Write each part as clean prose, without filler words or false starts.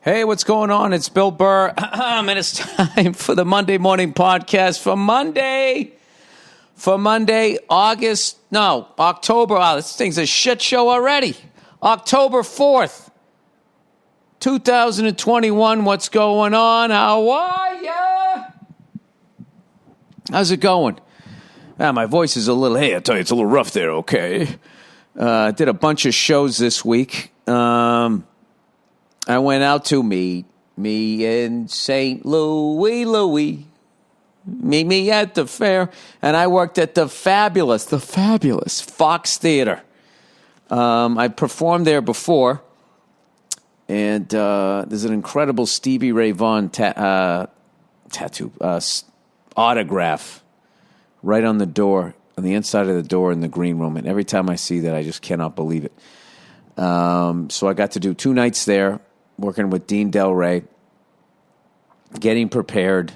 Hey, what's going on? It's Bill Burr, and it's time for the Monday Morning Podcast for October. Wow, this thing's a shit show already. October 4th, 2021. What's going on? How are ya? How's it going? My voice is a little, hey, I tell you, it's a little rough there, okay? I did a bunch of shows this week. I went out to meet me in St. Louis. Meet me at the fair. And I worked at the fabulous Fox Theater. I performed there before. And there's an incredible Stevie Ray Vaughan tattoo, autograph right on the door, on the inside of the door in the green room. And every time I see that, I just cannot believe it. So I got to do 2 nights there, working with Dean Del Rey, getting prepared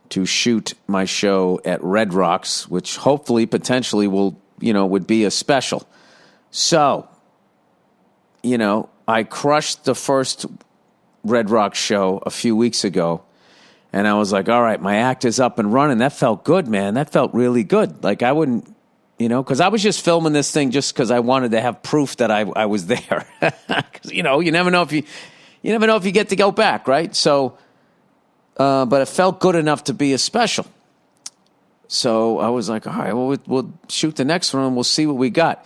to shoot my show at Red Rocks, which hopefully, potentially would be a special. So, I crushed the first Red Rocks show a few weeks ago, and I was like, all right, my act is up and running. That felt good, man. That felt really good. Like I wouldn't, because I was just filming this thing just because I wanted to have proof that I was there. Because you never know if you get to go back, right? So, but it felt good enough to be a special. So I was like, all right, well, we'll shoot the next one and we'll see what we got.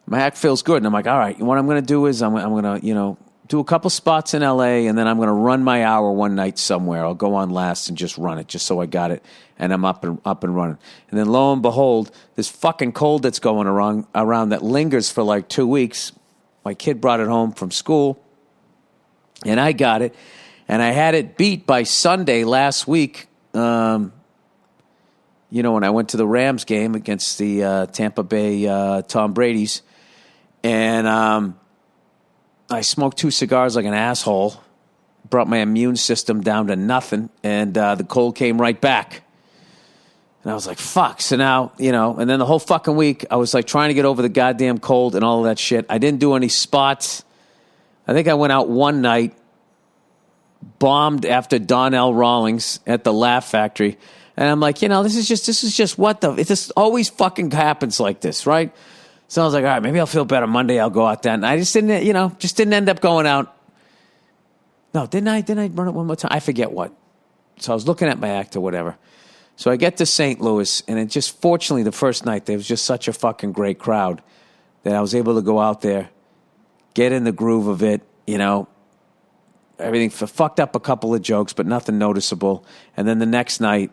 My act feels good, and I'm like, all right, what I'm going to do is I'm going to do a couple spots in L.A. and then I'm going to run my hour one night somewhere. I'll go on last and just run it, just so I got it, and I'm up and running. And then lo and behold, this fucking cold that's going around that lingers for like 2 weeks. My kid brought it home from school, and I got it, and I had it beat by Sunday last week. When I went to the Rams game against the Tampa Bay Tom Brady's, and I smoked 2 cigars like an asshole, brought my immune system down to nothing, and the cold came right back. And I was like, fuck. So now, and then the whole fucking week, I was like trying to get over the goddamn cold and all of that shit. I didn't do any spots. I think I went out one night, bombed after Donnell Rawlings at the Laugh Factory. And I'm like, this is just what it just always fucking happens like this, right? So I was like, all right, maybe I'll feel better Monday. I'll go out then. I just didn't, didn't end up going out. No, didn't I run it one more time? I forget what. So I was looking at my act or whatever. So I get to St. Louis, and it just, fortunately, the first night, there was just such a fucking great crowd that I was able to go out there, get in the groove of it, everything fucked up a couple of jokes, but nothing noticeable. And then the next night,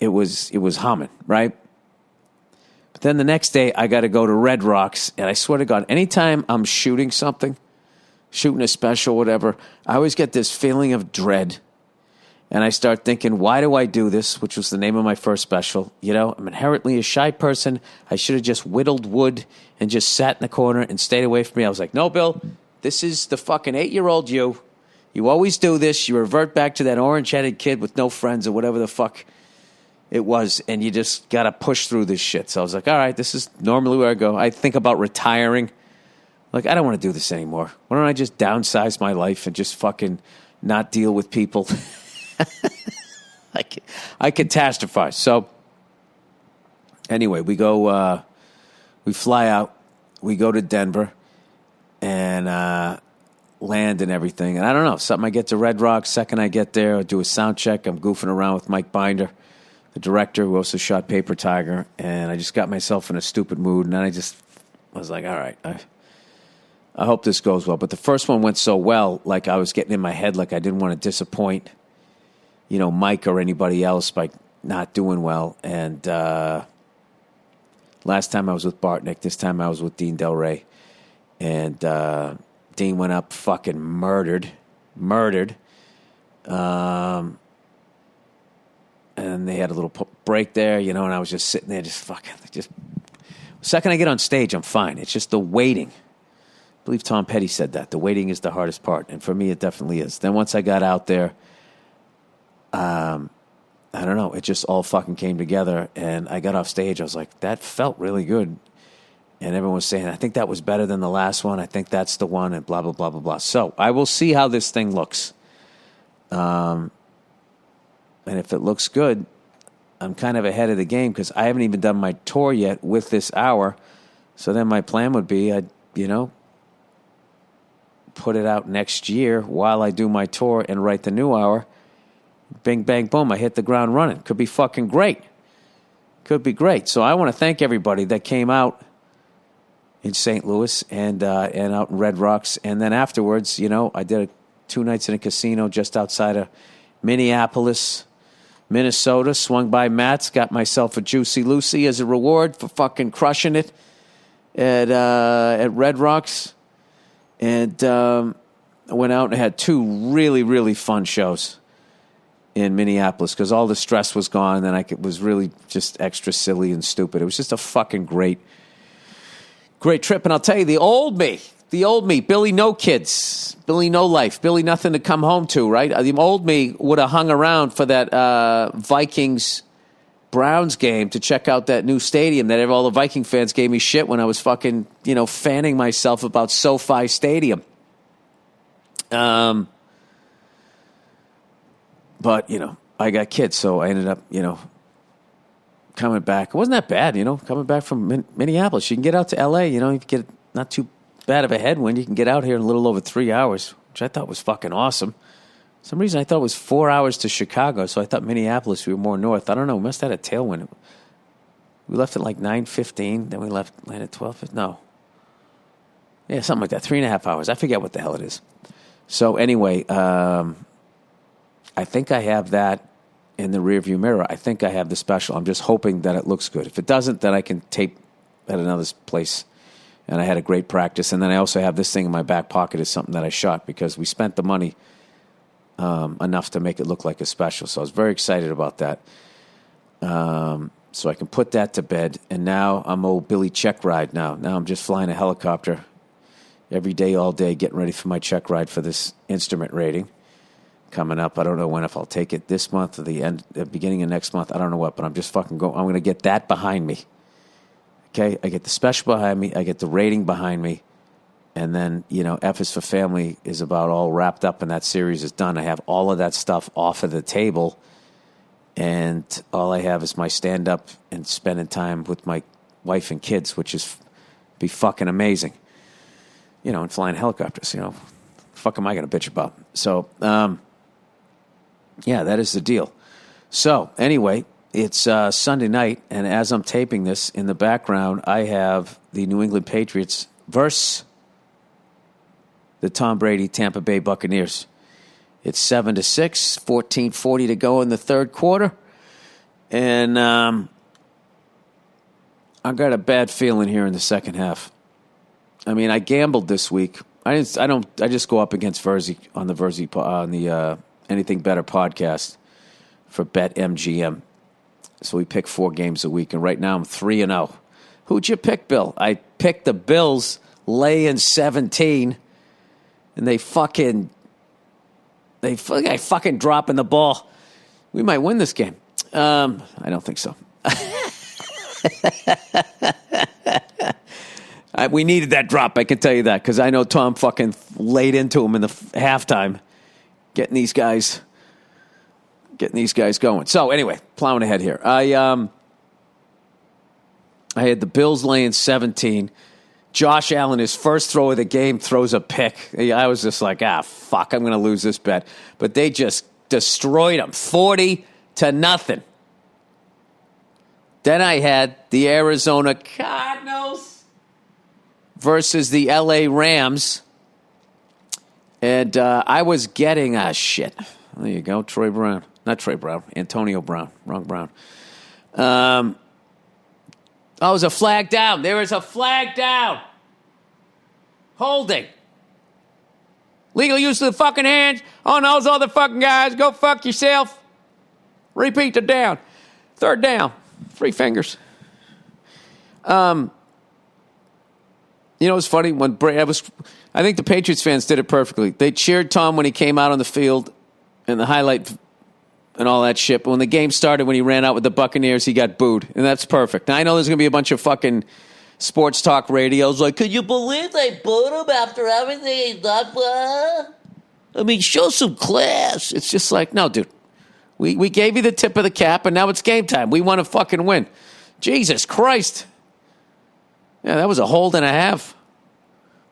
it was humming, right? But then the next day, I got to go to Red Rocks, and I swear to God, anytime I'm shooting something, shooting a special, whatever, I always get this feeling of dread. And I start thinking, why do I do this? Which was the name of my first special. I'm inherently a shy person. I should have just whittled wood and just sat in the corner and stayed away from me. I was like, no, Bill, this is the fucking 8-year-old you. You always do this. You revert back to that orange-headed kid with no friends or whatever the fuck it was, and you just got to push through this shit. So I was like, all right, this is normally where I go. I think about retiring. Like, I don't want to do this anymore. Why don't I just downsize my life and just fucking not deal with people? I catastrophize. So anyway, we fly out, we go to Denver, and land and everything. And I don't know, something I get to Red Rocks, second I get there, I do a sound check. I'm goofing around with Mike Binder, the director who also shot Paper Tiger, and I just got myself in a stupid mood, and then I was like, all right, I hope this goes well. But the first one went so well, like I was getting in my head, like I didn't want to disappoint, Mike or anybody else by not doing well. And last time I was with Bartnick, this time I was with Dean Del Rey. And Dean went up fucking murdered. And they had a little break there, and I was just sitting there the second I get on stage, I'm fine. It's just the waiting. I believe Tom Petty said that. The waiting is the hardest part. And for me, it definitely is. Then once I got out there, I don't know. It just all fucking came together. And I got off stage. I was like, that felt really good. And everyone was saying, I think that was better than the last one. I think that's the one, and blah, blah, blah, blah, blah. So I will see how this thing looks. And if it looks good, I'm kind of ahead of the game because I haven't even done my tour yet with this hour. So then my plan would be I'd, put it out next year while I do my tour and write the new hour. Bing, bang, boom. I hit the ground running. Could be fucking great. Could be great. So I want to thank everybody that came out in St. Louis and out in Red Rocks. And then afterwards, I did 2 nights in a casino just outside of Minneapolis, Minnesota. Swung by Matt's, got myself a Juicy Lucy as a reward for fucking crushing it at Red Rocks. And I went out and had 2 really, really fun shows in Minneapolis because all the stress was gone and it was really just extra silly and stupid. It was just a fucking great trip. And I'll tell you, the old me, Billy No Kids, Billy No Life, Billy Nothing to Come Home to, right? The old me would have hung around for that Vikings-Browns game to check out that new stadium that all the Viking fans gave me shit when I was fucking, fanning myself about SoFi Stadium. But, I got kids, so I ended up, coming back. It wasn't that bad, coming back from Minneapolis. You can get out to L.A., you get not too bad of a headwind. You can get out here in a little over 3 hours, which I thought was fucking awesome. For some reason, I thought it was 4 hours to Chicago, so I thought Minneapolis, we were more north. I don't know. We must have had a tailwind. We left at like 9:15, then we landed at 12:15. No. Yeah, something like that. 3.5 hours. I forget what the hell it is. So anyway, I think I have that in the rearview mirror. I think I have the special. I'm just hoping that it looks good. If it doesn't, then I can tape at another place. And I had a great practice. And then I also have this thing in my back pocket as something that I shot because we spent the money enough to make it look like a special. So I was very excited about that. So I can put that to bed. And now I'm old Billy check ride now. Now I'm just flying a helicopter every day, all day, getting ready for my check ride for this instrument rating coming up. I don't know if I'll take it this month or the beginning of next month. I don't know what, but I'm just fucking going. I'm going to get that behind me. Okay? I get the special behind me. I get the rating behind me. And then, F is for Family is about all wrapped up and that series is done. I have all of that stuff off of the table. And all I have is my stand-up and spending time with my wife and kids, which is be fucking amazing. And flying helicopters, the fuck am I going to bitch about? So, yeah, that is the deal. So, anyway, it's Sunday night, and as I'm taping this, in the background, I have the New England Patriots versus the Tom Brady Tampa Bay Buccaneers. It's 7-6, 14:40 to go in the third quarter, and I got a bad feeling here in the second half. I mean, I gambled this week. I just go up against Verzi on the Anything Better podcast for BetMGM. So we pick 4 games a week, and right now I'm 3-0. Who'd you pick, Bill? I picked the Bills laying 17, and they fucking dropping the ball. We might win this game. I don't think so. We needed that drop, I can tell you that, because I know Tom fucking laid into him in the halftime, getting these guys going. So anyway, plowing ahead here. I had the Bills laying 17. Josh Allen, his first throw of the game, throws a pick. I was just like, fuck, I'm going to lose this bet. But they just destroyed him, 40-0. Then I had the Arizona Cardinals versus the LA Rams. And I was getting, shit. There you go, Antonio Brown. Wrong Brown. It was a flag down. There is a flag down. Holding. Legal use of the fucking hands on those other fucking guys. Go fuck yourself. Repeat the down. Third down. 3 fingers. It's funny when I think the Patriots fans did it perfectly. They cheered Tom when he came out on the field and the highlight and all that shit. But when the game started, when he ran out with the Buccaneers, he got booed. And that's perfect. Now, I know there's going to be a bunch of fucking sports talk radios like, could you believe they booed him after everything he done? I mean, show some class. It's just like, no, dude. We gave you the tip of the cap, and now it's game time. We want to fucking win. Jesus Christ. Yeah, that was a hold and a half.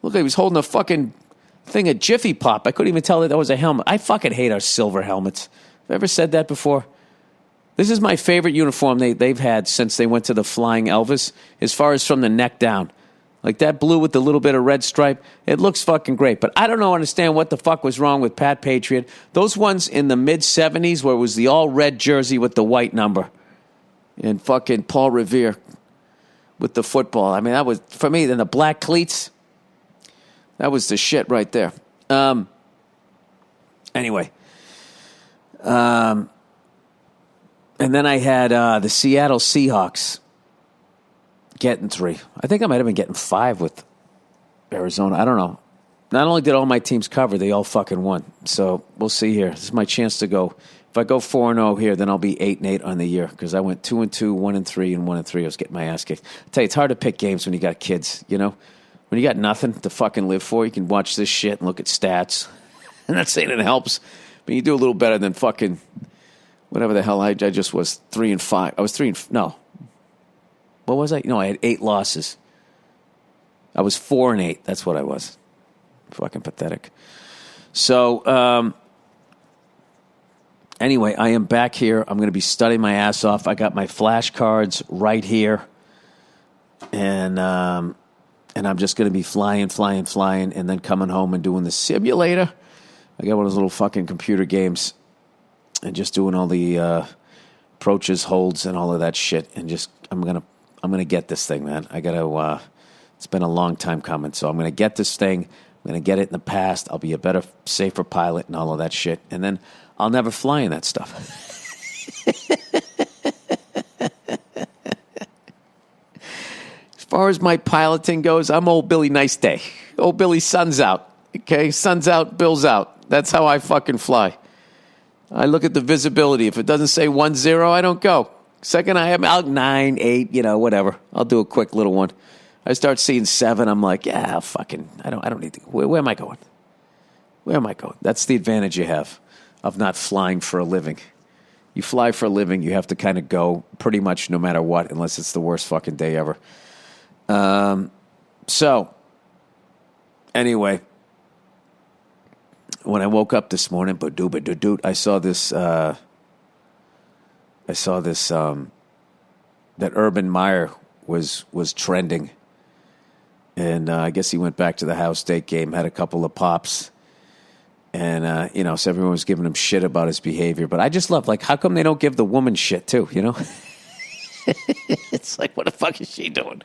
Look, he was holding a fucking thing of Jiffy Pop. I couldn't even tell that was a helmet. I fucking hate our silver helmets. Have I ever said that before? This is my favorite uniform they've had since they went to the Flying Elvis, as far as from the neck down. Like that blue with the little bit of red stripe, it looks fucking great. But I don't understand what the fuck was wrong with Pat Patriot. Those ones in the mid-'70s where it was the all-red jersey with the white number. And fucking Paul Revere with the football. I mean, that was, for me, then the black cleats, that was the shit right there. Anyway. And then I had the Seattle Seahawks getting 3. I think I might have been getting 5 with Arizona. I don't know. Not only did all my teams cover, they all fucking won. So we'll see here. This is my chance to go. If I go 4-0 here, then I'll be 8-8 on the year because I went 2-2, 1-3, and 1-3. I was getting my ass kicked. I tell you, it's hard to pick games when you got kids, you know? When you got nothing to fucking live for, you can watch this shit and look at stats. I'm not saying it helps, but you do a little better than fucking whatever the hell I just was 3-5. I was no. What was I? No, I had 8 losses. I was 4-8. That's what I was. Fucking pathetic. So, anyway, I am back here. I'm going to be studying my ass off. I got my flashcards right here. And I'm just going to be flying, and then coming home and doing the simulator. I got one of those little fucking computer games and just doing all the approaches, holds, and all of that shit. And just, I'm gonna get this thing, man. I gotta. It's been a long time coming, so I'm gonna get this thing. I'm gonna get it in the past. I'll be a better, safer pilot and all of that shit. And then I'll never fly in that stuff. As far as my piloting goes, I'm old Billy Nice Day. Old Billy, sun's out. Okay, sun's out, Bill's out. That's how I fucking fly. I look at the visibility. If it doesn't say 10, I don't go. Second, I am out 9, 8, whatever. I'll do a quick little one. I start seeing 7. I'm like, yeah, fucking, I don't need to. Where am I going? Where am I going? That's the advantage you have of not flying for a living. You fly for a living, you have to kind of go pretty much no matter what, unless it's the worst fucking day ever. So, anyway, when I woke up this morning, I saw this. That Urban Meyer was trending, and I guess he went back to the House State game, had a couple of pops, and so everyone was giving him shit about his behavior. But I just love, like, how come they don't give the woman shit too? It's like, what the fuck is she doing?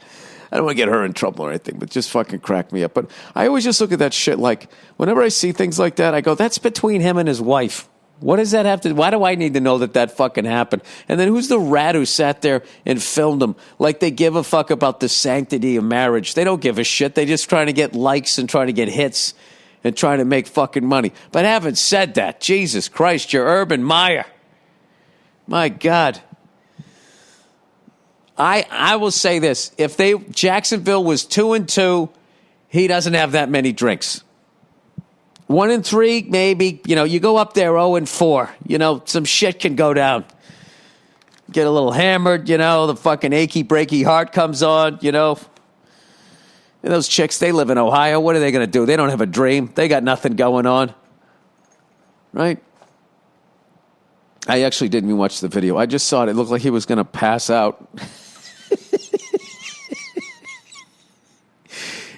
I don't want to get her in trouble or anything, but just fucking crack me up. But I always just look at that shit like, whenever I see things like that, I go, that's between him and his wife. What does that have to, why do I need to know that fucking happened? And then who's the rat who sat there and filmed them? Like they give a fuck about the sanctity of marriage. They don't give a shit. They just trying to get likes and trying to get hits and trying to make fucking money. But having said that, Jesus Christ, you're Urban Meyer. My God. I will say this. If Jacksonville was 2-2, he doesn't have that many drinks. 1-3, maybe. You go up there 0-4. Some shit can go down. Get a little hammered, the fucking achy, breaky heart comes on, And those chicks, they live in Ohio. What are they going to do? They don't have a dream. They got nothing going on. Right? I actually didn't even watch the video. I just saw it. It looked like he was going to pass out.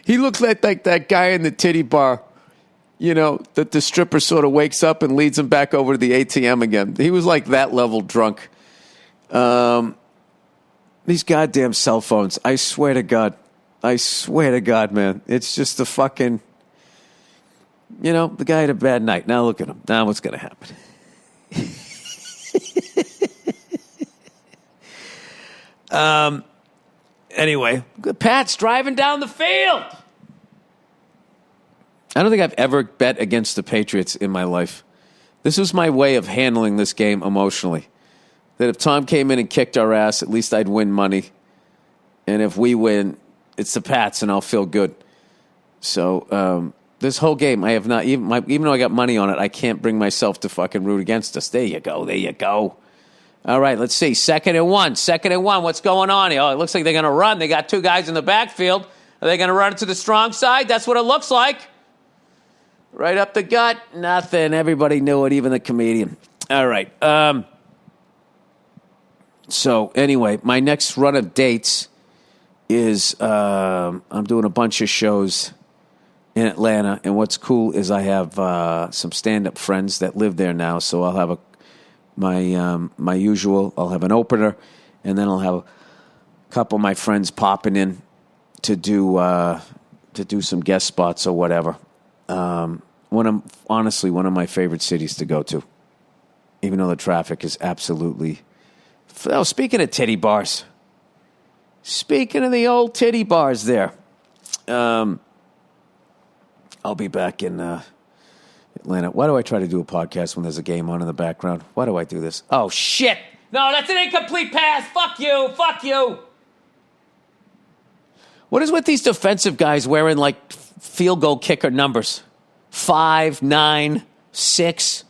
He looked like that guy in the titty bar, that the stripper sort of wakes up and leads him back over to the ATM again. He was like that level drunk. These goddamn cell phones, I swear to God, man. It's just the fucking, the guy had a bad night. Now look at him. Now what's going to happen? Anyway, Pat's driving down the field. I don't think I've ever bet against the Patriots in my life. This was my way of handling this game emotionally. That if Tom came in and kicked our ass, at least I'd win money. And if we win, It's the Pats, and I'll feel good. So this whole game, I have not even though I got money on it, I can't bring myself to fucking root against us. There you go. All right, let's see. 2nd and 1. What's going on here? Oh, it looks like they're going to run. They got 2 guys in the backfield. Are they going to run it to the strong side? That's what it looks like. Right up the gut. Nothing. Everybody knew it, even the comedian. All right. So anyway, my next run of dates is I'm doing a bunch of shows in Atlanta, and what's cool is I have some stand-up friends that live there now, so I'll have my usual. I'll have an opener, and then I'll have a couple of my friends popping in to do some guest spots or whatever. Honestly one of my favorite cities to go to, even though the traffic is absolutely. Oh, speaking of titty bars, speaking of the old titty bars, there. I'll be back in Atlanta. Why do I try to do a podcast when there's a game on in the background? Why do I do this? Oh, shit. No, that's an incomplete pass. Fuck you. What is with these defensive guys wearing, like, field goal kicker numbers? 5, 9, 6.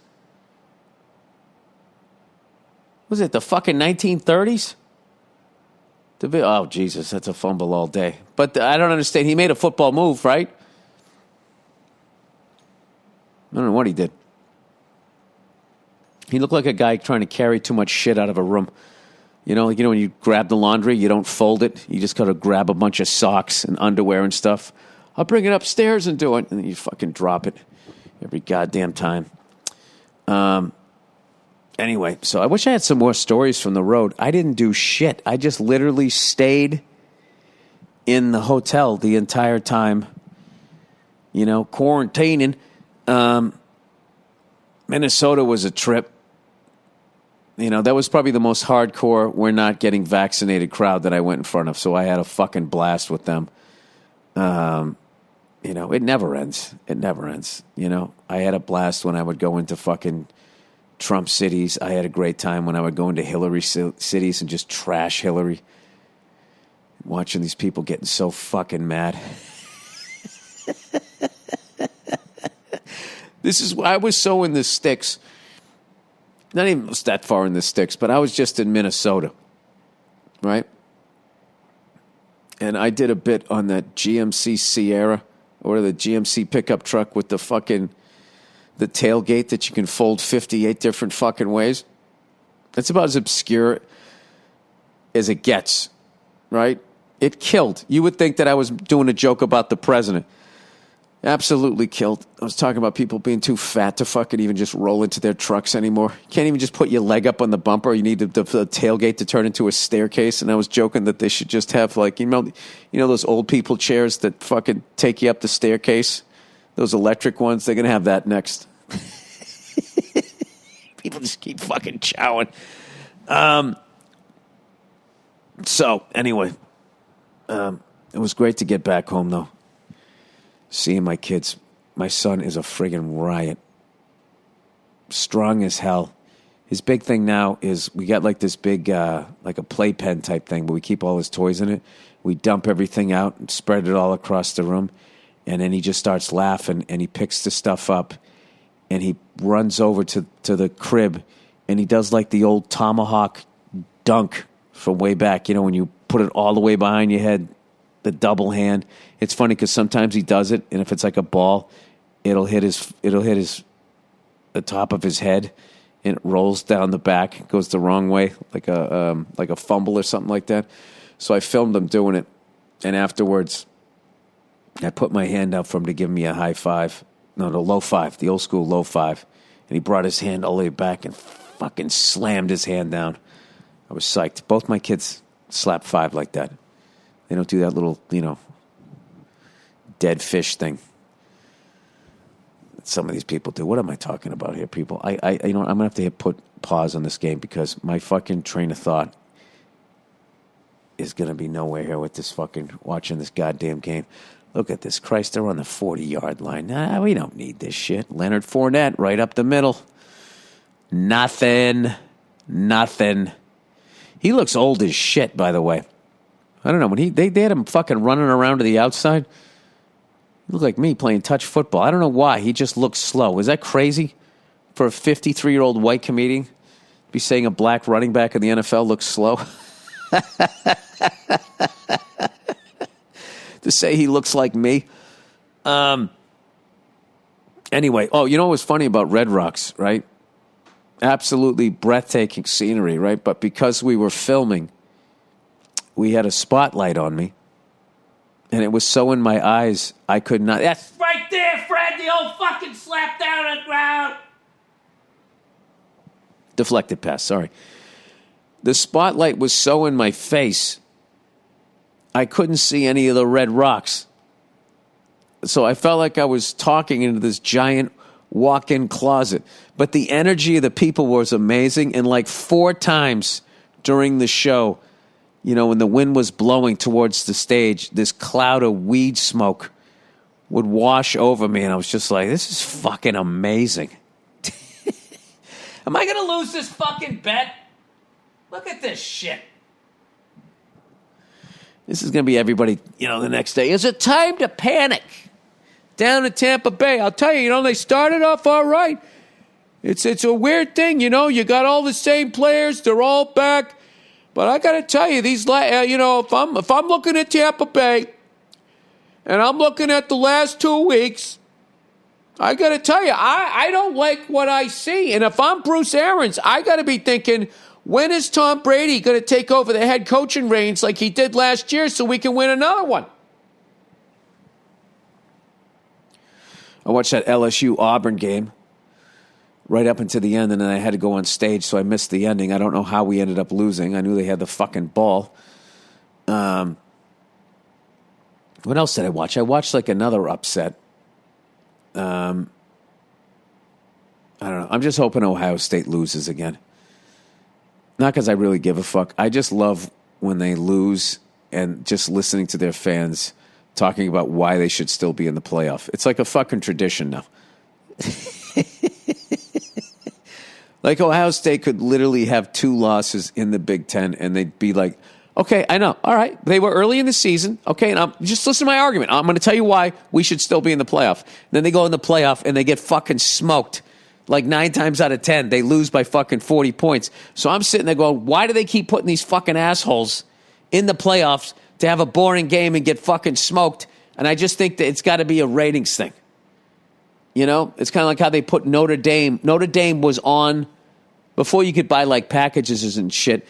Was it the fucking 1930s? Oh, Jesus, that's a fumble all day. But I don't understand. He made a football move, right? I don't know what he did. He looked like a guy trying to carry too much shit out of a room. You know, when you grab the laundry, you don't fold it. You just got to grab a bunch of socks and underwear and stuff. I'll bring it upstairs and do it. And then you fucking drop it every goddamn time. Anyway, so I wish I had some more stories from the road. I didn't do shit. I just literally stayed in the hotel the entire time, quarantining. Minnesota was a trip. That was probably the most hardcore, we're not getting vaccinated crowd that I went in front of. So I had a fucking blast with them. It never ends. I had a blast when I would go into fucking Trump cities. I had a great time when I would go into Hillary cities and just trash Hillary. Watching these people getting so fucking mad. I was so in the sticks. Not even that far in the sticks, but I was just in Minnesota, right? And I did a bit on that GMC Sierra, or the GMC pickup truck with the tailgate that you can fold 58 different fucking ways. That's about as obscure as it gets, right? It killed. You would think that I was doing a joke about the president. Absolutely killed. I was talking about people being too fat to fucking even just roll into their trucks anymore. You can't even just put your leg up on the bumper. You need the tailgate to turn into a staircase. And I was joking that they should just have, like, those old people chairs that fucking take you up the staircase? Those electric ones. They're going to have that next. People just keep fucking chowing. So, anyway. It was great to get back home, though. Seeing my kids. My son is a friggin' riot. Strong as hell. His big thing now is we got like this big, like a playpen type thing, but we keep all his toys in it. We dump everything out and spread it all across the room. And then he just starts laughing and he picks the stuff up and he runs over to the crib and he does like the old tomahawk dunk from way back, when you put it all the way behind your head, the double hand. It's funny because sometimes he does it, and if it's like a ball, it'll hit the top of his head, and it rolls down the back. It goes the wrong way, like a fumble or something like that. So I filmed him doing it, and afterwards, I put my hand out for him to give me a high five. No, the low five, the old school low five. And he brought his hand all the way back and fucking slammed his hand down. I was psyched. Both my kids slap five like that. They don't do that little, dead fish thing that some of these people do. What am I talking about here, people? I'm going to have to put pause on this game because my fucking train of thought is going to be nowhere here with this fucking watching this goddamn game. Look at this. Christ, they're on the 40-yard line. Nah, we don't need this shit. Leonard Fournette right up the middle. Nothing. He looks old as shit, by the way. I don't know. When they had him fucking running around to the outside, he looked like me playing touch football. I don't know why. He just looked slow. Is that crazy for a 53-year-old white comedian to be saying a black running back in the NFL looks slow? To say he looks like me. Anyway, you know what was funny about Red Rocks, right? Absolutely breathtaking scenery, right? But because we were filming, we had a spotlight on me, and it was so in my eyes, I could not... That's right there, Fred, the old fucking slap down on the ground. Deflected pass, sorry. The spotlight was so in my face, I couldn't see any of the red rocks. So I felt like I was talking into this giant walk-in closet. But the energy of the people was amazing. And like 4 times during the show, when the wind was blowing towards the stage, this cloud of weed smoke would wash over me. And I was just like, this is fucking amazing. Am I going to lose this fucking bet? Look at this shit. This is going to be everybody, the next day. Is it time to panic? Down in Tampa Bay. I'll tell you, they started off all right. It's a weird thing, you got all the same players. They're all back. But I got to tell you, if I'm looking at Tampa Bay and I'm looking at the last 2 weeks, I got to tell you, I don't like what I see. And if I'm Bruce Arians, I got to be thinking, when is Tom Brady going to take over the head coaching reins like he did last year so we can win another one? I watched that LSU-Auburn game right up until the end, and then I had to go on stage, so I missed the ending. I don't know how we ended up losing. I knew they had the fucking ball. What else did I watch? I watched like another upset. I don't know. I'm just hoping Ohio State loses again. Not because I really give a fuck. I just love when they lose and just listening to their fans talking about why they should still be in the playoff. It's like a fucking tradition now. Like Ohio State could literally have 2 losses in the Big Ten and they'd be like, okay, I know. All right. They were early in the season. Okay. And just listen to my argument. I'm going to tell you why we should still be in the playoff. And then they go in the playoff and they get fucking smoked. Like 9 times out of 10, they lose by fucking 40 points. So I'm sitting there going, why do they keep putting these fucking assholes in the playoffs to have a boring game and get fucking smoked? And I just think that it's got to be a ratings thing. It's kind of like how they put Notre Dame. Notre Dame was on, before you could buy like packages and shit,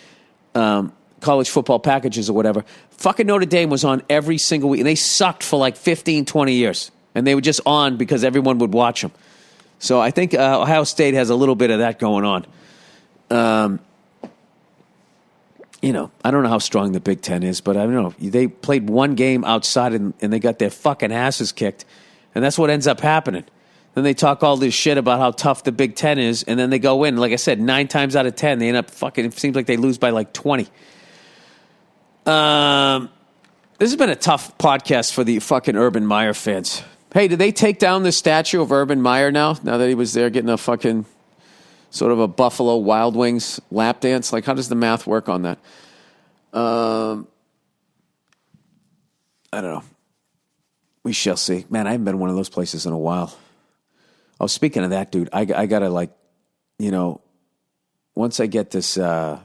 college football packages or whatever. Fucking Notre Dame was on every single week. And they sucked for like 15, 20 years. And they were just on because everyone would watch them. So I think Ohio State has a little bit of that going on. I don't know how strong the Big Ten is, but I don't know. They played one game outside and they got their fucking asses kicked. And that's what ends up happening. Then they talk all this shit about how tough the Big Ten is, and then they go in. Like I said, 9 times out of 10, they end up fucking, it seems like they lose by like 20. This has been a tough podcast for the fucking Urban Meyer fans. Hey, did they take down the statue of Urban Meyer now that he was there getting a fucking sort of a Buffalo Wild Wings lap dance? Like, how does the math work on that? I don't know. We shall see. Man, I haven't been to one of those places in a while. Oh, speaking of that, dude, I got to once I get this, the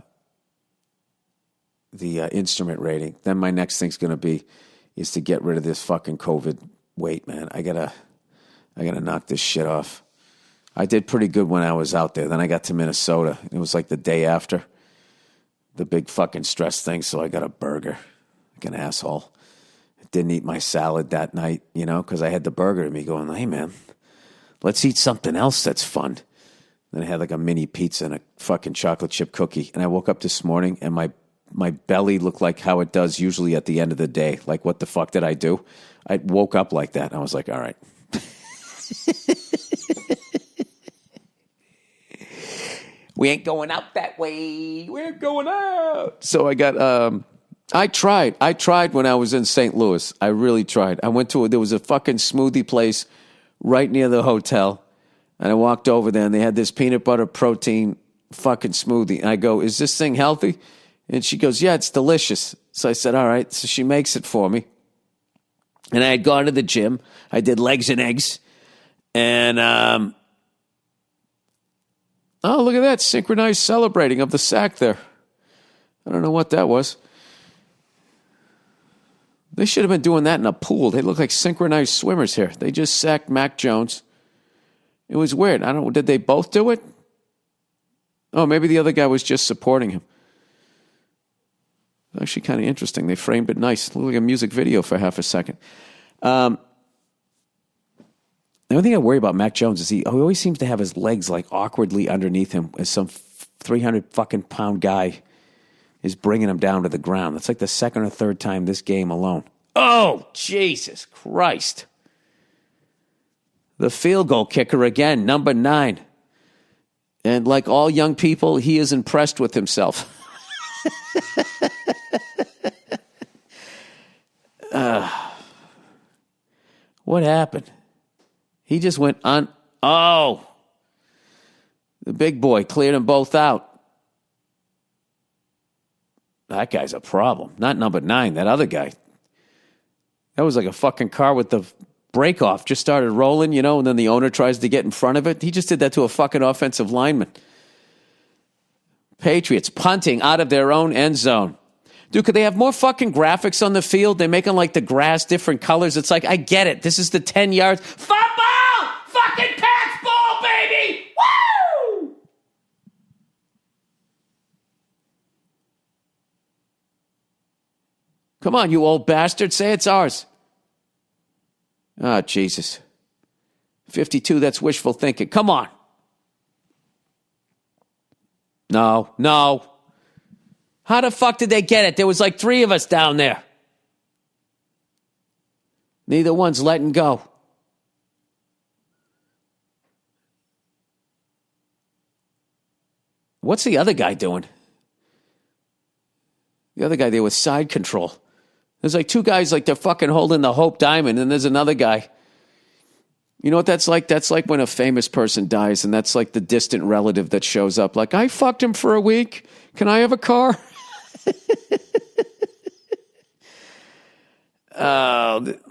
instrument rating, then my next thing's going to be is to get rid of this fucking COVID weight, man. I gotta knock this shit off. I did pretty good when I was out there. Then I got to Minnesota. It was like the day after the big fucking stress thing, so I got a burger. Like an asshole. I didn't eat my salad that night, because I had the burger to me going, hey, man, let's eat something else that's fun. Then I had like a mini pizza and a fucking chocolate chip cookie. And I woke up this morning and my belly looked like how it does usually at the end of the day. Like, what the fuck did I do? I woke up like that. And I was like, all right. We ain't going out that way. We're going out. So I got, I tried when I was in St. Louis. I really tried. I went to, there was a fucking smoothie place right near the hotel. And I walked over there and they had this peanut butter protein fucking smoothie. And I go, is this thing healthy? And she goes, yeah, it's delicious. So I said, all right. So she makes it for me. And I had gone to the gym. I did legs and eggs. And, oh, look at that. Synchronized celebrating of the sack there. I don't know what that was. They should have been doing that in a pool. They look like synchronized swimmers here. They just sacked Mac Jones. It was weird. I don't know. Did they both do it? Oh, maybe the other guy was just supporting him. Actually kind of interesting. They framed it nice. It looked like a music video for half a second. The only thing I worry about Mac Jones is he always seems to have his legs like awkwardly underneath him as some 300 fucking pound guy is bringing him down to the ground. That's like the second or third time this game alone. Oh, Jesus Christ. The field goal kicker again, number 9. And like all young people, he is impressed with himself. What happened? He just went on. Oh, the big boy cleared them both out. That guy's a problem. Not number 9, that other guy. That was like a fucking car with the brake off. Just started rolling, and then the owner tries to get in front of it. He just did that to a fucking offensive lineman. Patriots punting out of their own end zone. Dude, could they have more fucking graphics on the field? They're making like the grass different colors. It's like, I get it. This is the 10 yards. Football! Fucking Pats ball, baby! Woo! Come on, you old bastard. Say it's ours. Oh, Jesus. 52, that's wishful thinking. Come on. No. How the fuck did they get it? There was like 3 of us down there. Neither one's letting go. What's the other guy doing? The other guy there with side control. There's like 2 guys like they're fucking holding the Hope Diamond, and there's another guy. You know what that's like? That's like when a famous person dies, and that's like the distant relative that shows up. Like, I fucked him for a week. Can I have a car?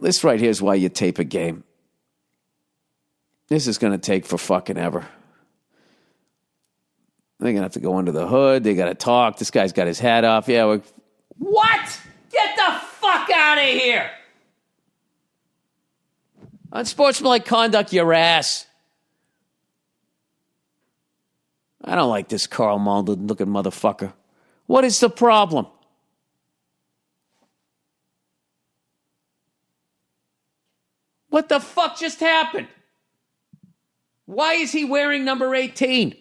This right here is why you tape a game. This is going to take for fucking ever. They're going to have to go under the hood. They got to talk. This guy's got his hat off. Yeah. What? Get the fuck out of here. Unsportsmanlike conduct, your ass. I don't like this Carl Malden looking motherfucker. What is the problem? What the fuck just happened? Why is he wearing number 18?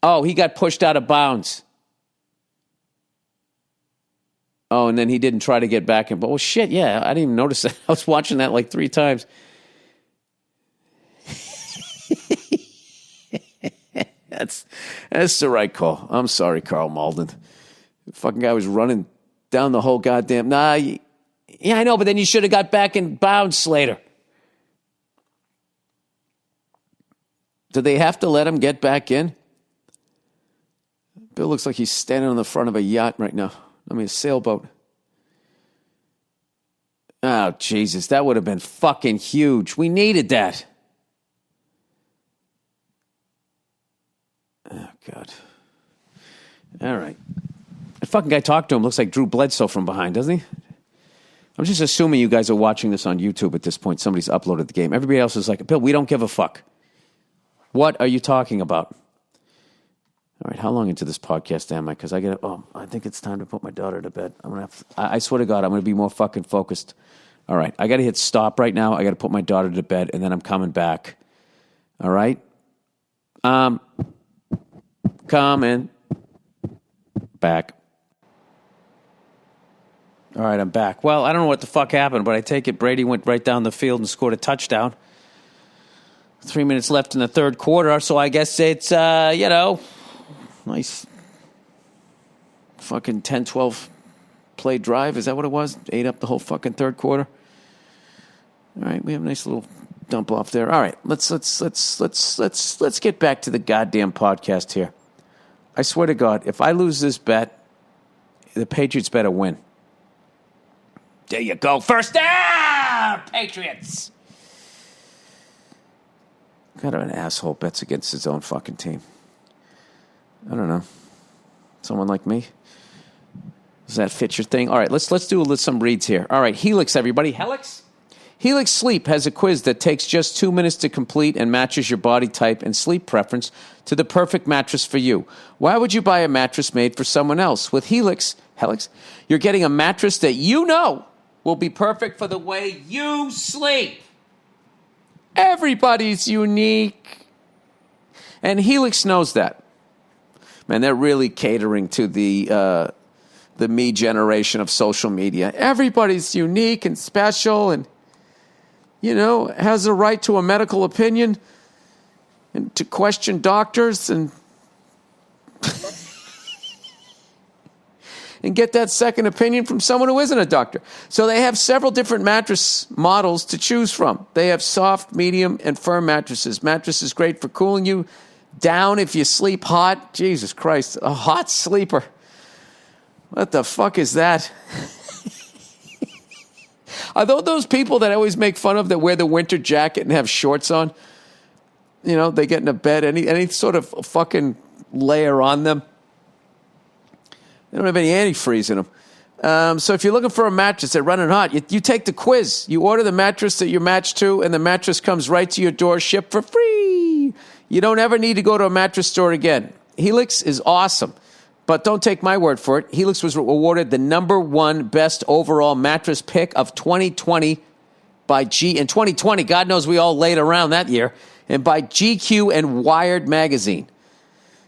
Oh, he got pushed out of bounds. Oh, and then he didn't try to get back in. But, well, shit, yeah, I didn't even notice that. I was watching that like 3 times. That's the right call. I'm sorry, Carl Malden. The fucking guy was running down the whole goddamn... Yeah, I know, but then you should have got back in bounds, Slater. Do they have to let him get back in? Bill looks like he's standing on the front of a yacht right now. A sailboat. Oh, Jesus, that would have been fucking huge. We needed that. Oh, God. All right. That fucking guy talked to him. Looks like Drew Bledsoe from behind, doesn't he? I'm just assuming you guys are watching this on YouTube at this point. Somebody's uploaded the game. Everybody else is like, Bill, we don't give a fuck. What are you talking about? All right, how long into this podcast am I? Because I think it's time to put my daughter to bed. I swear to God, I'm going to be more fucking focused. All right, I got to hit stop right now. I got to put my daughter to bed, and then I'm coming back. All right? Coming back. All right, I'm back. Well, I don't know what the fuck happened, but I take it Brady went right down the field and scored a touchdown. 3 minutes left in the third quarter, so I guess it's, nice fucking 10, 12 play drive. Is that what it was? 8 up the whole fucking third quarter. All right, we have a nice little dump off there. All right, let's get back to the goddamn podcast here. I swear to God, if I lose this bet, the Patriots better win. There you go. First down, Patriots. Kind of an asshole bets against his own fucking team. I don't know. Someone like me? Does that fit your thing? All right, let's do some reads here. All right, Helix, everybody. Helix? Helix Sleep has a quiz that takes just 2 minutes to complete and matches your body type and sleep preference to the perfect mattress for you. Why would you buy a mattress made for someone else? With Helix, you're getting a mattress that you know will be perfect for the way you sleep. Everybody's unique. And Helix knows that. Man, they're really catering to the me generation of social media. Everybody's unique and special and, has a right to a medical opinion and to question doctors and and get that second opinion from someone who isn't a doctor. So they have several different mattress models to choose from. They have soft, medium, and firm mattresses. Mattresses great for cooling you down if you sleep hot. Jesus Christ, a hot sleeper. What the fuck is that? Are those people that I always make fun of that wear the winter jacket and have shorts on? They get into bed, any sort of fucking layer on them. They don't have any antifreeze in them. So if you're looking for a mattress that's running hot, you take the quiz. You order the mattress that you're matched to, and the mattress comes right to your door, shipped for free. You don't ever need to go to a mattress store again. Helix is awesome. But don't take my word for it. Helix was awarded the #1 best overall mattress pick of 2020 in 2020. God knows we all laid around that year. And by GQ and Wired magazine.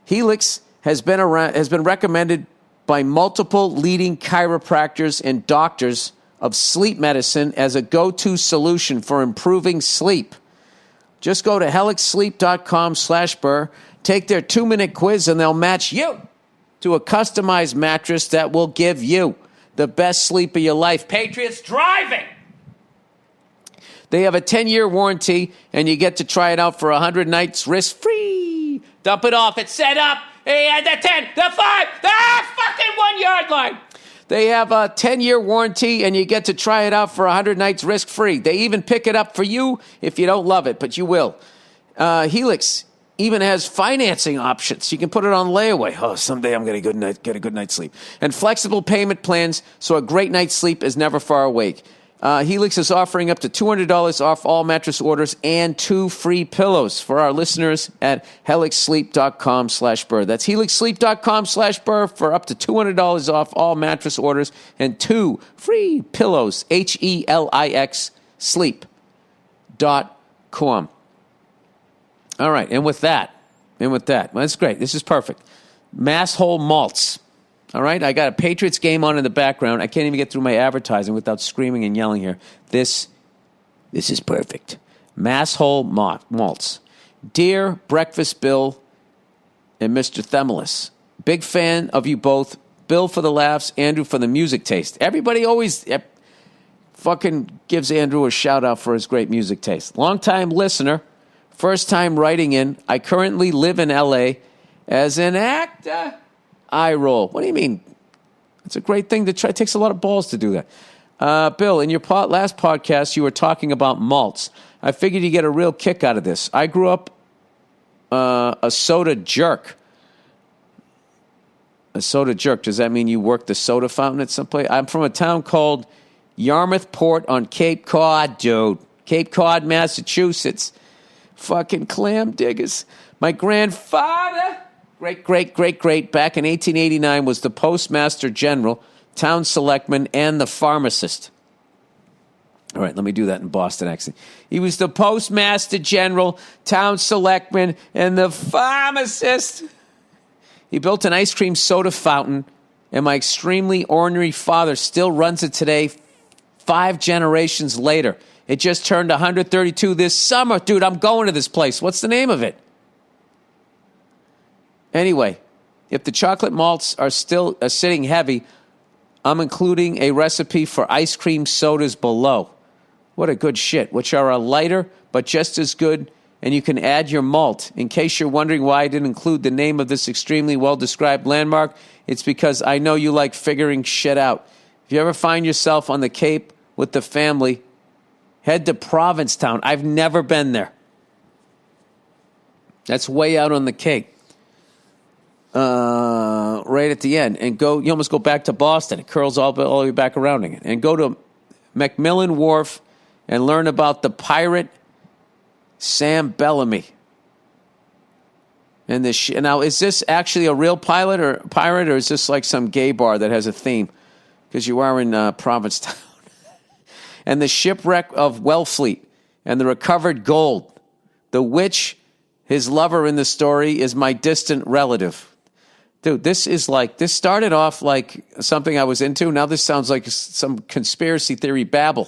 Helix has been recommended by multiple leading chiropractors and doctors of sleep medicine as a go-to solution for improving sleep. Just go to helixsleep.com/Burr, take their 2-minute quiz, and they'll match you to a customized mattress that will give you the best sleep of your life. Patriots driving! They have a 10-year warranty, and you get to try it out for 100 nights risk-free. Dump it off. It's set up. The 10, the 5, the fucking 1 yard line. They have a 10-year warranty, and you get to try it out for 100 nights risk-free. They even pick it up for you if you don't love it, but you will. Helix even has financing options. You can put it on layaway. Oh, someday I'm going to get a good night's sleep. And flexible payment plans so a great night's sleep is never far away. Helix is offering up to $200 off all mattress orders and 2 free pillows for our listeners at helixsleep.com/Burr. That's helixsleep.com/Burr for up to $200 off all mattress orders and 2 free pillows. HELIX sleep.com. All right, and with that, well, that's great. This is perfect. Masshole malts. All right, I got a Patriots game on in the background. I can't even get through my advertising without screaming and yelling here. This is perfect. Masshole malts. Dear Breakfast Bill and Mr. Themelis, big fan of you both. Bill for the laughs, Andrew for the music taste. Everybody always fucking gives Andrew a shout out for his great music taste. Long-time listener. First time writing in. I currently live in L.A. as an actor. Eye roll. What do you mean? It's a great thing to try. It takes a lot of balls to do that. Bill, in your last podcast, you were talking about malts. I figured you get a real kick out of this. I grew up a soda jerk. A soda jerk. Does that mean you worked the soda fountain at some place? I'm from a town called Yarmouth Port on Cape Cod, dude. Cape Cod, Massachusetts. Fucking clam diggers. My grandfather, great, back in 1889 was the postmaster general, town selectman, and the pharmacist. All right, let me do that in Boston accent. He was the postmaster general, town selectman, and the pharmacist. He built an ice cream soda fountain, and my extremely ornery father still runs it today, 5 generations later. It just turned 132 this summer. Dude, I'm going to this place. What's the name of it? Anyway, if the chocolate malts are still sitting heavy, I'm including a recipe for ice cream sodas below. What a good shit, which are a lighter but just as good and you can add your malt. In case you're wondering why I didn't include the name of this extremely well-described landmark, it's because I know you like figuring shit out. If you ever find yourself on the Cape with the family, head to Provincetown. I've never been there. That's way out on the Cape. Right at the end. And you almost go back to Boston. It curls all the way back around again. And go to Macmillan Wharf and learn about the pirate Sam Bellamy. And now, is this actually a real pirate, or is this like some gay bar that has a theme? Because you are in Provincetown. And the shipwreck of Wellfleet and the recovered gold. The witch, his lover in the story, is my distant relative. Dude, this started off like something I was into. Now this sounds like some conspiracy theory babble.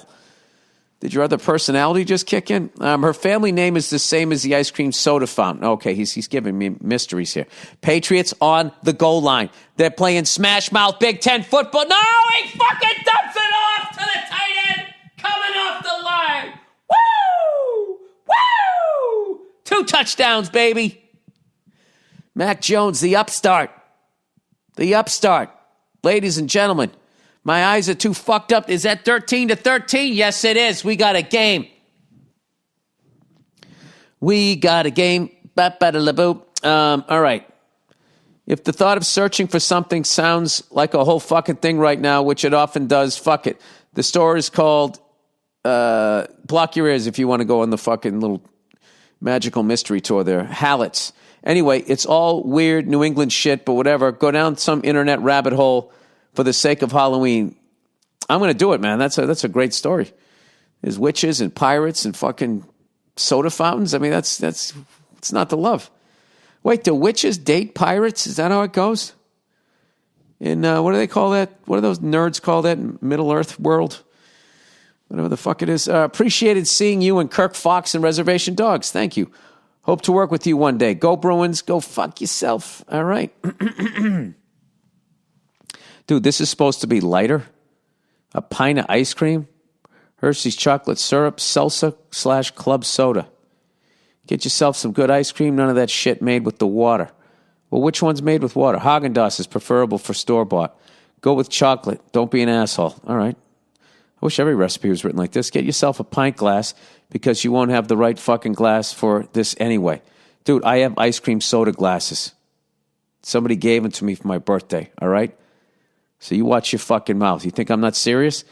Did your other personality just kick in? Her family name is the same as the ice cream soda fountain. Okay, he's giving me mysteries here. Patriots on the goal line. They're playing smash mouth Big Ten football. No, he fucking dumps it off to the tight end coming off the line. Woo! Woo! 2 touchdowns, baby. Mac Jones, the upstart. The upstart. Ladies and gentlemen, my eyes are too fucked up. Is that 13-13? Yes, it is. We got a game. We got a game. All right. If the thought of searching for something sounds like a whole fucking thing right now, which it often does, fuck it. The store is called block your ears if you want to go on the fucking little magical mystery tour there. Helix. Anyway, it's all weird New England shit, but whatever. Go down some internet rabbit hole for the sake of Halloween. I'm going to do it, man. That's a great story. There's witches and pirates and fucking soda fountains. I mean, it's not the love. Wait, do witches date pirates? Is that how it goes? In, what do they call that? What do those nerds call that in Middle Earth world? Whatever the fuck it is. Appreciated seeing you and Kirk Fox and Reservation Dogs. Thank you. Hope to work with you one day. Go Bruins. Go fuck yourself. All right. Dude, this is supposed to be lighter. A pint of ice cream. Hershey's chocolate syrup. Salsa / club soda. Get yourself some good ice cream. None of that shit made with the water. Well, which one's made with water? Haagen-Dazs is preferable for store-bought. Go with chocolate. Don't be an asshole. All right. I wish every recipe was written like this. Get yourself a pint glass because you won't have the right fucking glass for this anyway. Dude, I have ice cream soda glasses. Somebody gave them to me for my birthday, all right? So you watch your fucking mouth. You think I'm not serious?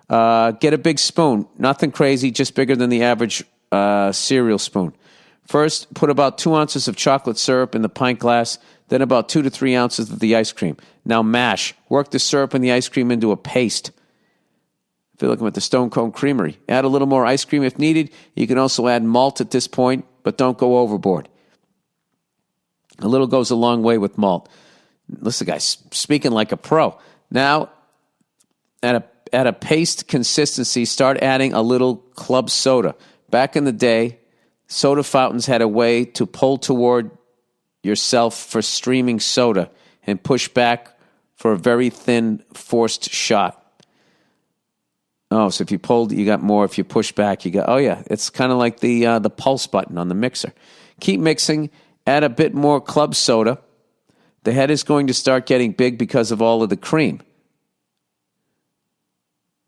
Get a big spoon. Nothing crazy, just bigger than the average cereal spoon. First, put about 2 ounces of chocolate syrup in the pint glass, then about 2 to 3 ounces of the ice cream. Now mash. Work the syrup and the ice cream into a paste. I feel like I'm at the Stone Cone Creamery. Add a little more ice cream if needed. You can also add malt at this point, but don't go overboard. A little goes a long way with malt. Listen, guys, speaking like a pro. Now, at a paste consistency, start adding a little club soda. Back in the day, soda fountains had a way to pull toward yourself for streaming soda and push back for a very thin, forced shot. Oh, so if you pulled, you got more. If you push back, you got... Oh, yeah, it's kind of like the pulse button on the mixer. Keep mixing. Add a bit more club soda. The head is going to start getting big because of all of the cream.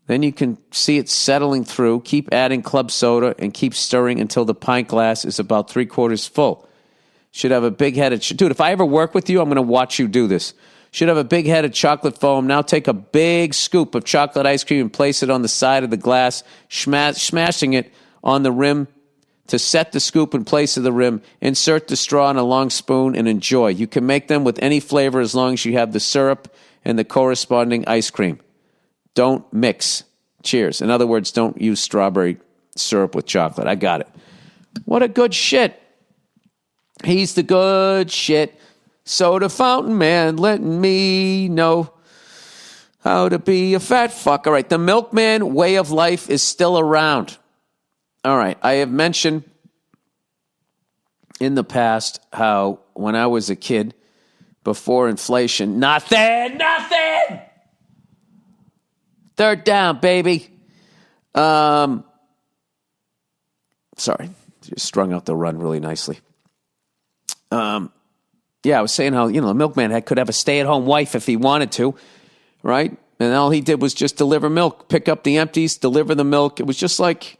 Then you can see it settling through. Keep adding club soda and keep stirring until the pint glass is about 3/4 full. Should have a big head of... Dude, if I ever work with you, I'm going to watch you do this. Should have a big head of chocolate foam. Now take a big scoop of chocolate ice cream and place it on the side of the glass, smashing it on the rim to set the scoop in place of the rim. Insert the straw in a long spoon and enjoy. You can make them with any flavor as long as you have the syrup and the corresponding ice cream. Don't mix. Cheers. In other words, don't use strawberry syrup with chocolate. I got it. What a good shit. He's the good shit. Soda fountain man letting me know how to be a fat fuck. All right, the Milkman way of life is still around. All right, I have mentioned in the past how when I was a kid, before inflation, nothing. Third down, baby. Sorry, strung out the run really nicely. Yeah, I was saying how, the milkman could have a stay-at-home wife if he wanted to, right? And all he did was just deliver milk, pick up the empties, deliver the milk. It was just like,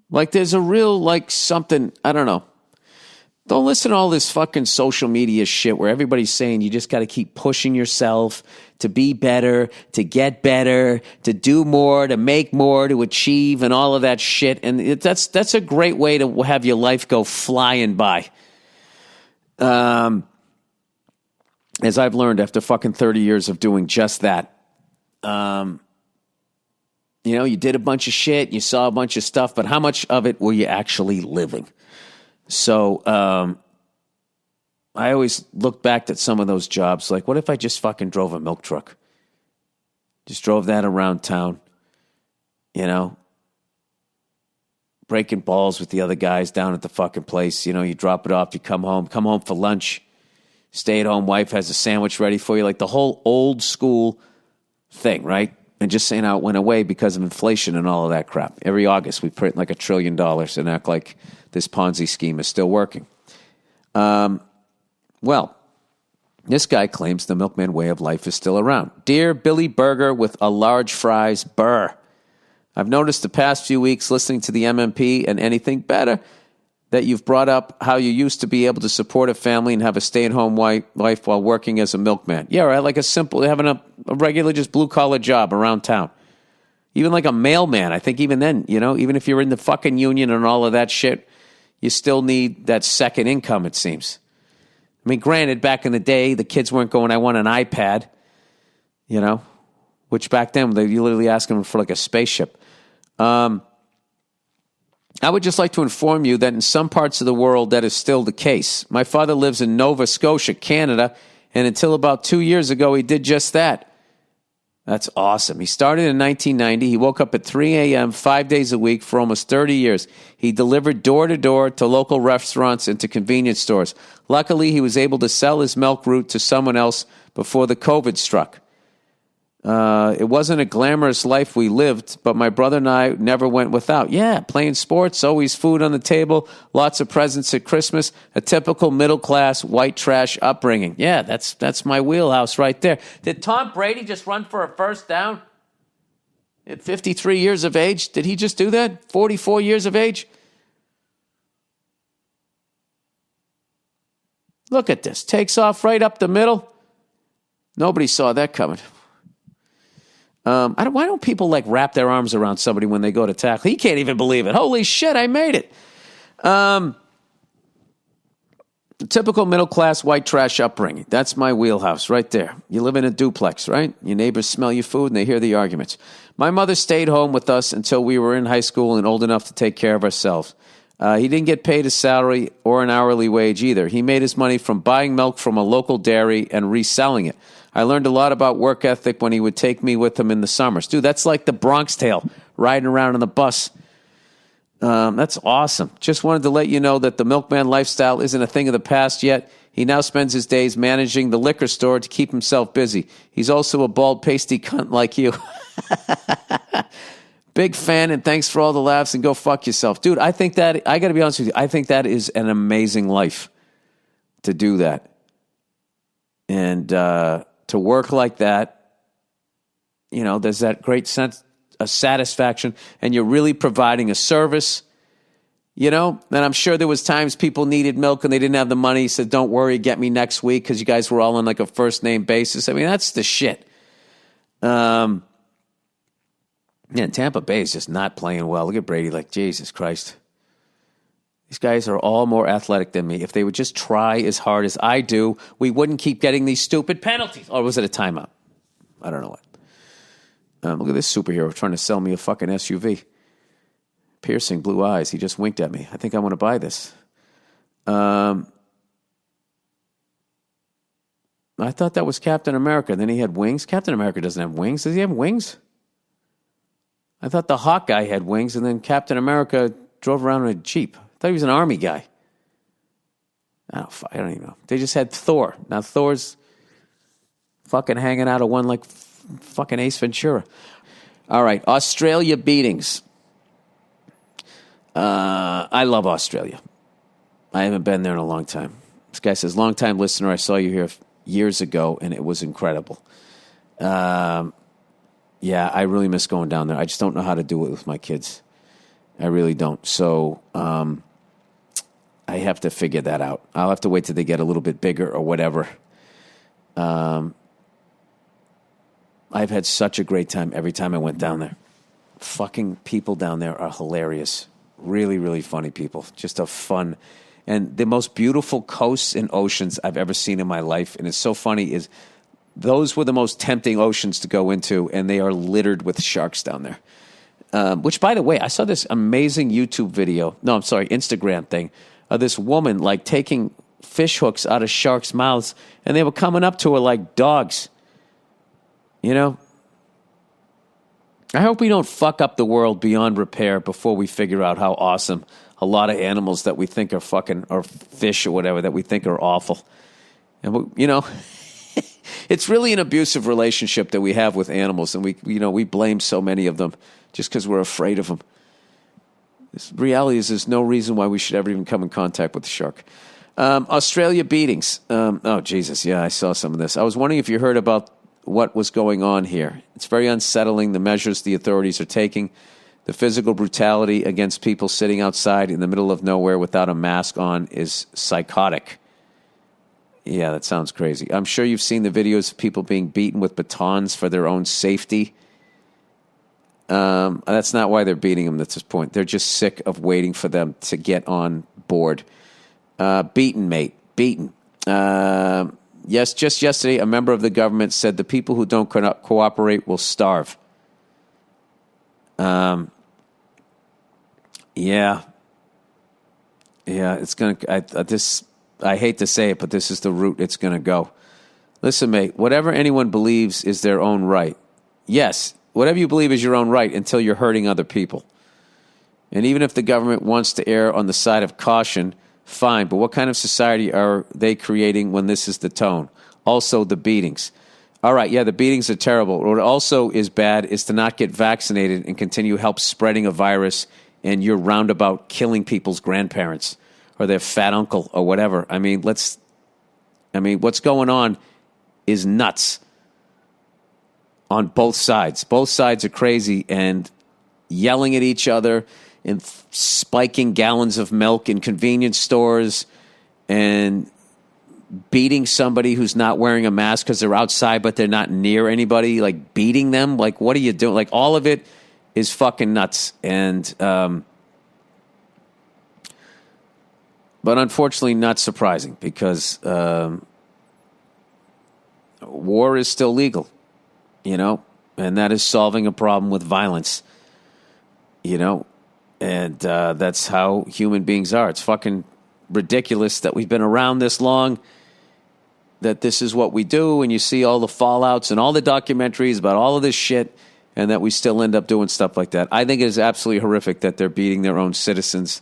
like there's a real, like something, I don't know. Don't listen to all this fucking social media shit where everybody's saying you just got to keep pushing yourself to be better, to get better, to do more, to make more, to achieve, and all of that shit. And that's a great way to have your life go flying by. As I've learned after fucking 30 years of doing just that. You did a bunch of shit, you saw a bunch of stuff, but how much of it were you actually living? So I always look back at some of those jobs, like, what if I just fucking drove a milk truck? Just drove that around town, breaking balls with the other guys down at the fucking place. You drop it off, you come home for lunch, stay-at-home wife has a sandwich ready for you, like the whole old school thing, right? And just saying how it went away because of inflation and all of that crap. Every August, we print like $1 trillion and act like this Ponzi scheme is still working. Well, this guy claims the milkman way of life is still around. Dear Billy Burger with a large fries, Burr. I've noticed the past few weeks listening to the MMP and Anything Better that you've brought up how you used to be able to support a family and have a stay-at-home wife while working as a milkman. Yeah, right, like having a regular just blue-collar job around town. Even like a mailman, I think even then, even if you're in the fucking union and all of that shit, you still need that second income, it seems. I mean, granted, back in the day, the kids weren't going, I want an iPad, which back then, you literally ask them for like a spaceship. I would just like to inform you that in some parts of the world, that is still the case. My father lives in Nova Scotia, Canada, and until about 2 years ago, he did just that. That's awesome. He started in 1990. He woke up at 3 a.m. 5 days a week for almost 30 years. He delivered door-to-door to local restaurants and to convenience stores. Luckily, he was able to sell his milk route to someone else before the COVID struck. It wasn't a glamorous life we lived, but my brother and I never went without. Yeah, playing sports, always food on the table, lots of presents at Christmas, a typical middle-class white trash upbringing. Yeah, that's my wheelhouse right there. Did Tom Brady just run for a first down at 53 years of age? Did he just do that? 44 years of age? Look at this. Takes off right up the middle. Nobody saw that coming. Why don't people like wrap their arms around somebody when they go to tackle? He can't even believe it. Holy shit, I made it. Typical middle-class white trash upbringing. That's my wheelhouse right there. You live in a duplex, right? Your neighbors smell your food and they hear the arguments. My mother stayed home with us until we were in high school and old enough to take care of ourselves. He didn't get paid a salary or an hourly wage either. He made his money from buying milk from a local dairy and reselling it. I learned a lot about work ethic when he would take me with him in the summers. Dude, that's like the Bronx Tale, riding around on the bus. That's awesome. Just wanted to let you know that the milkman lifestyle isn't a thing of the past yet. He now spends his days managing the liquor store to keep himself busy. He's also a bald, pasty cunt like you. Big fan, and thanks for all the laughs, and go fuck yourself. Dude, I think that, I got to be honest with you, I think that is an amazing life to do that. And to work like that, there's that great sense of satisfaction, and you're really providing a service, and I'm sure there was times people needed milk and they didn't have the money. He said, don't worry, get me next week, because you guys were all on like a first name basis. I mean, that's the shit. Yeah, Tampa Bay is just not playing well. Look at Brady, like, Jesus Christ. These guys are all more athletic than me. If they would just try as hard as I do, we wouldn't keep getting these stupid penalties. Or was it a timeout? I don't know what. Look at this superhero trying to sell me a fucking SUV. Piercing blue eyes. He just winked at me. I think I want to buy this. I thought that was Captain America. Then he had wings. Captain America doesn't have wings. Does he have wings? I thought the Hawk guy had wings, and then Captain America drove around in a Jeep. I thought he was an army guy. I don't even know. They just had Thor. Now Thor's fucking hanging out of one like fucking Ace Ventura. All right, Australia beatings. I love Australia. I haven't been there in a long time. This guy says, long time listener, I saw you here years ago, and it was incredible. Yeah, I really miss going down there. I just don't know how to do it with my kids. I really don't. So I have to figure that out. I'll have to wait till they get a little bit bigger or whatever. I've had such a great time every time I went down there. Fucking people down there are hilarious. Really, really funny people. Just a fun... And the most beautiful coasts and oceans I've ever seen in my life. And it's so funny is those were the most tempting oceans to go into, and they are littered with sharks down there. Which, by the way, I saw this amazing YouTube video. No, I'm sorry, Instagram thing. Of this woman, like, taking fish hooks out of sharks' mouths, and they were coming up to her like dogs. You know? I hope we don't fuck up the world beyond repair before we figure out how awesome a lot of animals that we think are fucking, or fish or whatever, that we think are awful. And, you know, it's really an abusive relationship that we have with animals, and we blame so many of them just because we're afraid of them. The reality is there's no reason why we should ever even come in contact with the shark. Australia beatings. Oh, Jesus, yeah, I saw some of this. I was wondering if you heard about what was going on here. It's very unsettling, the measures the authorities are taking. The physical brutality against people sitting outside in the middle of nowhere without a mask on is psychotic. Yeah, that sounds crazy. I'm sure you've seen the videos of people being beaten with batons for their own safety. That's not why they're beating them at this point. They're just sick of waiting for them to get on board. Beaten, mate. Beaten. Yes, just yesterday, a member of the government said the people who don't cooperate will starve. Yeah, it's going to, I hate to say it, but this is the route it's going to go. Listen, mate, whatever anyone believes is their own right. Yes, whatever you believe is your own right until you're hurting other people. And even if the government wants to err on the side of caution, fine, but what kind of society are they creating when this is the tone? Also, the beatings. All right, yeah, the beatings are terrible. What also is bad is to not get vaccinated and continue help spreading a virus, and you're roundabout killing people's grandparents or their fat uncle or whatever. I mean, what's going on is nuts on both sides. Both sides are crazy and yelling at each other and spiking gallons of milk in convenience stores and beating somebody who's not wearing a mask because they're outside but they're not near anybody, like beating them. Like, what are you doing? Like, all of it is fucking nuts. And but unfortunately not surprising because war is still legal, you know, and that is solving a problem with violence, you know, and that's how human beings are. It's fucking ridiculous that we've been around this long, that this is what we do, and you see all the fallouts and all the documentaries about all of this shit, and that we still end up doing stuff like that. I think it is absolutely horrific that they're beating their own citizens.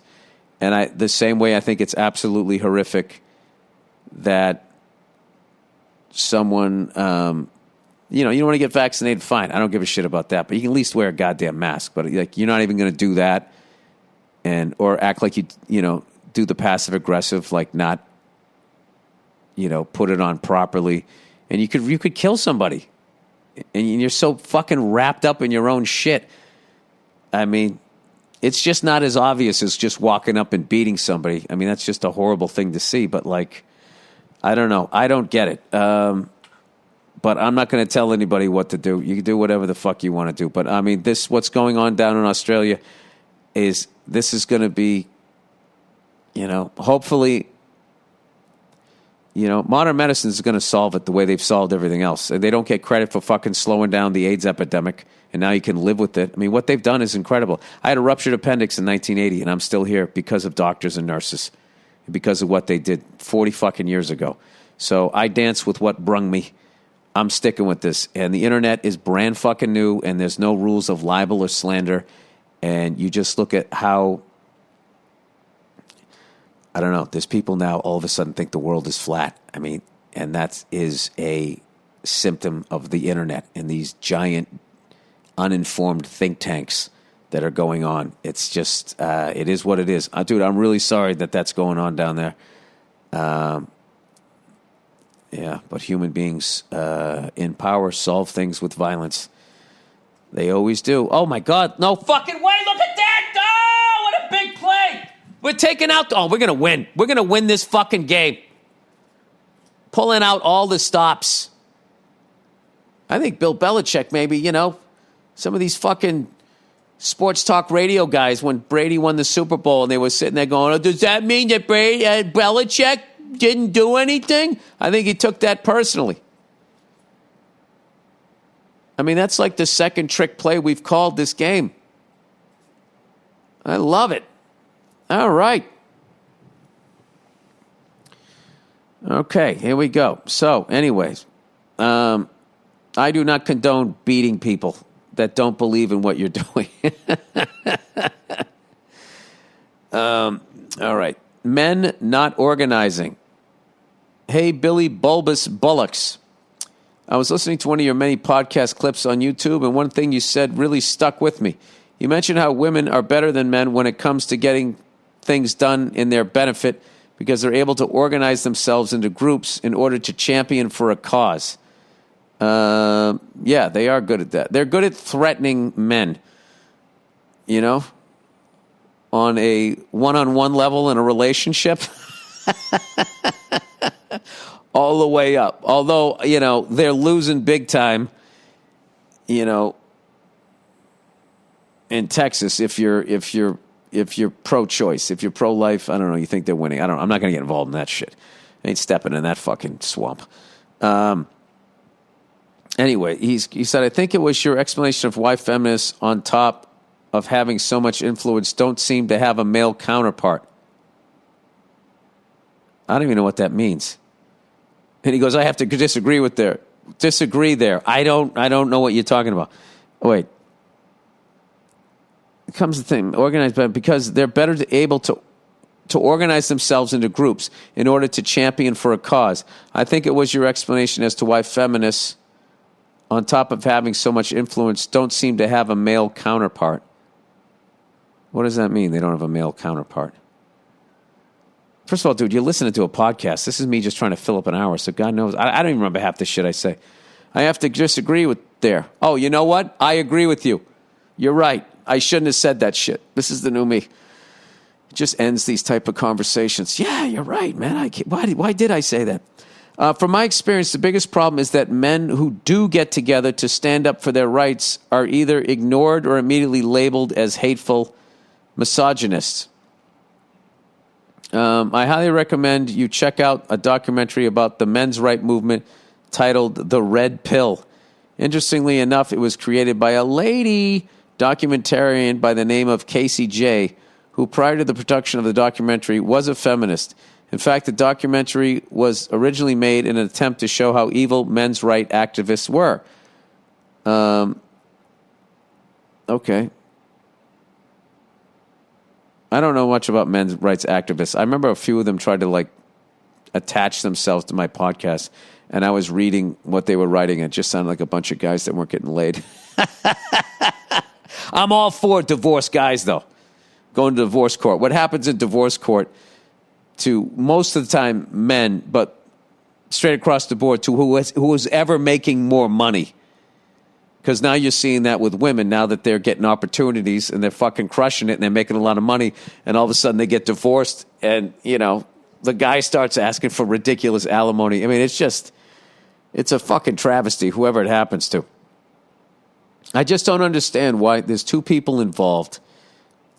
And the same way I think it's absolutely horrific that someone, you don't want to get vaccinated, fine. I don't give a shit about that. But you can at least wear a goddamn mask. But like, you're not even going to do that, or act like you do the passive aggressive, like not, put it on properly, and you could kill somebody, and you're so fucking wrapped up in your own shit. I mean, it's just not as obvious as just walking up and beating somebody. I mean, that's just a horrible thing to see. But like, I don't know. I don't get it. But I'm not going to tell anybody what to do. You can do whatever the fuck you want to do. But I mean, what's going on down in Australia this is going to be, hopefully, modern medicine is going to solve it the way they've solved everything else. They don't get credit for fucking slowing down the AIDS epidemic, and now you can live with it. I mean, what they've done is incredible. I had a ruptured appendix in 1980, and I'm still here because of doctors and nurses, because of what they did 40 fucking years ago. So I dance with what brung me. I'm sticking with this. And the internet is brand fucking new, and there's no rules of libel or slander. And you just look at how, I don't know, there's people now all of a sudden think the world is flat. I mean, and that is a symptom of the internet and these giant uninformed think tanks that are going on. It's just, it is what it is. Dude, I'm really sorry that that's going on down there. Yeah, but human beings in power solve things with violence. They always do. Oh, my God. No fucking way. Look at that. Oh, what a big play. We're taking out. Oh, we're going to win. We're going to win this fucking game. Pulling out all the stops. I think Bill Belichick, maybe, you know, some of these fucking sports talk radio guys, when Brady won the Super Bowl and they were sitting there going, oh, does that mean that Belichick didn't do anything? I think he took that personally. I mean, that's like the second trick play we've called this game. I love it. All right. Okay, here we go. So, anyways, I do not condone beating people that don't believe in what you're doing. All right. Men not organizing. Hey, Billy Bulbous Bullocks. I was listening to one of your many podcast clips on YouTube, and one thing you said really stuck with me. You mentioned how women are better than men when it comes to getting things done in their benefit because they're able to organize themselves into groups in order to champion for a cause. Yeah, they are good at that. They're good at threatening men, you know, on a one-on-one level in a relationship. All the way up. Although, you know, they're losing big time, you know, in Texas if you're pro-choice, if you're pro-life, I don't know, you think they're winning. I don't know. I'm not going to get involved in that shit. I ain't stepping in that fucking swamp. Anyway, he said, I think it was your explanation of why feminists, on top of having so much influence, don't seem to have a male counterpart. I don't even know what that means. And he goes, I have to disagree there. I don't know what you're talking about. Oh, wait. It comes the thing, organized, because they're better able to organize themselves into groups in order to champion for a cause. I think it was your explanation as to why feminists, on top of having so much influence, don't seem to have a male counterpart. What does that mean, they don't have a male counterpart? First of all, dude, you're listening to a podcast. This is me just trying to fill up an hour, so God knows. I don't even remember half the shit I say. I have to disagree with there. Oh, you know what? I agree with you. You're right. I shouldn't have said that shit. This is the new me. It just ends these type of conversations. Yeah, you're right, man. Why did I say that? From my experience, the biggest problem is that men who do get together to stand up for their rights are either ignored or immediately labeled as hateful misogynists. I highly recommend you check out a documentary about the men's right movement titled The Red Pill. Interestingly enough, it was created by a lady documentarian by the name of Casey J., who prior to the production of the documentary was a feminist. In fact, the documentary was originally made in an attempt to show how evil men's right activists were. Okay. I don't know much about men's rights activists. I remember a few of them tried to, like, attach themselves to my podcast, and I was reading what they were writing, and it just sounded like a bunch of guys that weren't getting laid. I'm all for divorced guys, though, going to divorce court. What happens in divorce court to most of the time men, but straight across the board to who is ever making more money? Because now you're seeing that with women, now that they're getting opportunities and they're fucking crushing it and they're making a lot of money, and all of a sudden they get divorced and, you know, the guy starts asking for ridiculous alimony. I mean, it's a fucking travesty, whoever it happens to. I just don't understand why there's two people involved.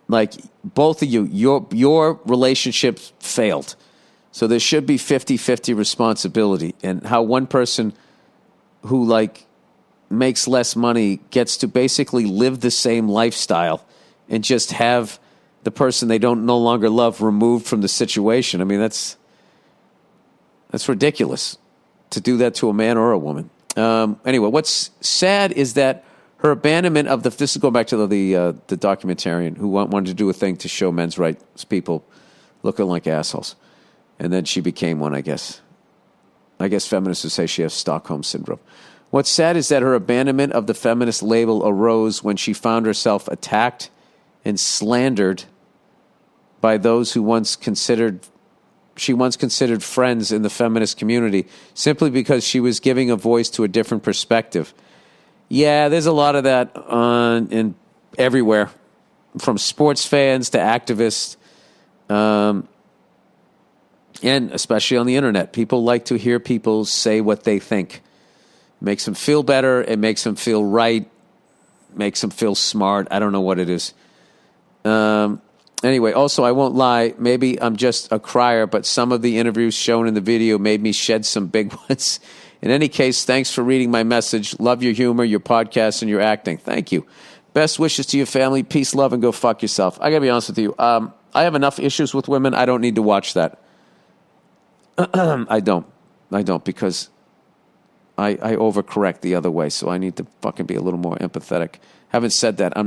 Like, both of you, your relationship failed. So there should be 50-50 responsibility. And how one person who, like, makes less money gets to basically live the same lifestyle and just have the person they don't no longer love removed from the situation. I mean, that's ridiculous to do that to a man or a woman. Anyway, what's sad is that her abandonment of this is going back to the documentarian who wanted to do a thing to show men's rights people looking like assholes. And then she became one, I guess. I guess feminists would say she has Stockholm Syndrome. What's sad is that her abandonment of the feminist label arose when she found herself attacked and slandered by those who she once considered friends in the feminist community simply because she was giving a voice to a different perspective. Yeah, there's a lot of that in everywhere, from sports fans to activists, and especially on the internet. People like to hear people say what they think. It makes them feel better. It makes them feel right. Makes them feel smart. I don't know what it is. Anyway, also, I won't lie. Maybe I'm just a crier, but some of the interviews shown in the video made me shed some big ones. In any case, thanks for reading my message. Love your humor, your podcast, and your acting. Thank you. Best wishes to your family. Peace, love, and go fuck yourself. I got to be honest with you. I have enough issues with women. I don't need to watch that. I don't because I overcorrect the other way, so I need to fucking be a little more empathetic. Having said that, I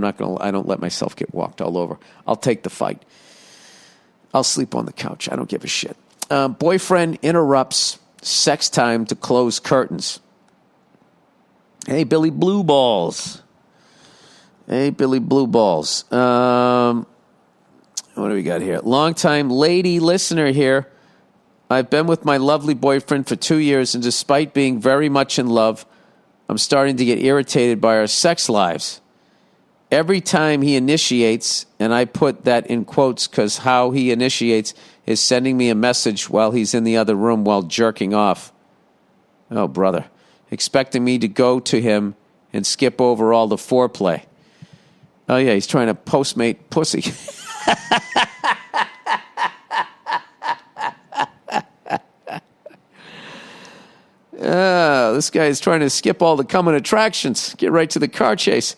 don't let myself get walked all over. I'll take the fight. I'll sleep on the couch. I don't give a shit. Boyfriend interrupts sex time to close curtains. Hey, Billy Blue Balls. What do we got here? Long-time lady listener here. I've been with my lovely boyfriend for 2 years, and despite being very much in love, I'm starting to get irritated by our sex lives. Every time he initiates, and I put that in quotes because how he initiates is sending me a message while he's in the other room while jerking off. Oh, brother. Expecting me to go to him and skip over all the foreplay. Oh, yeah, he's trying to postmate pussy. This guy's trying to skip all the coming attractions, get right to the car chase.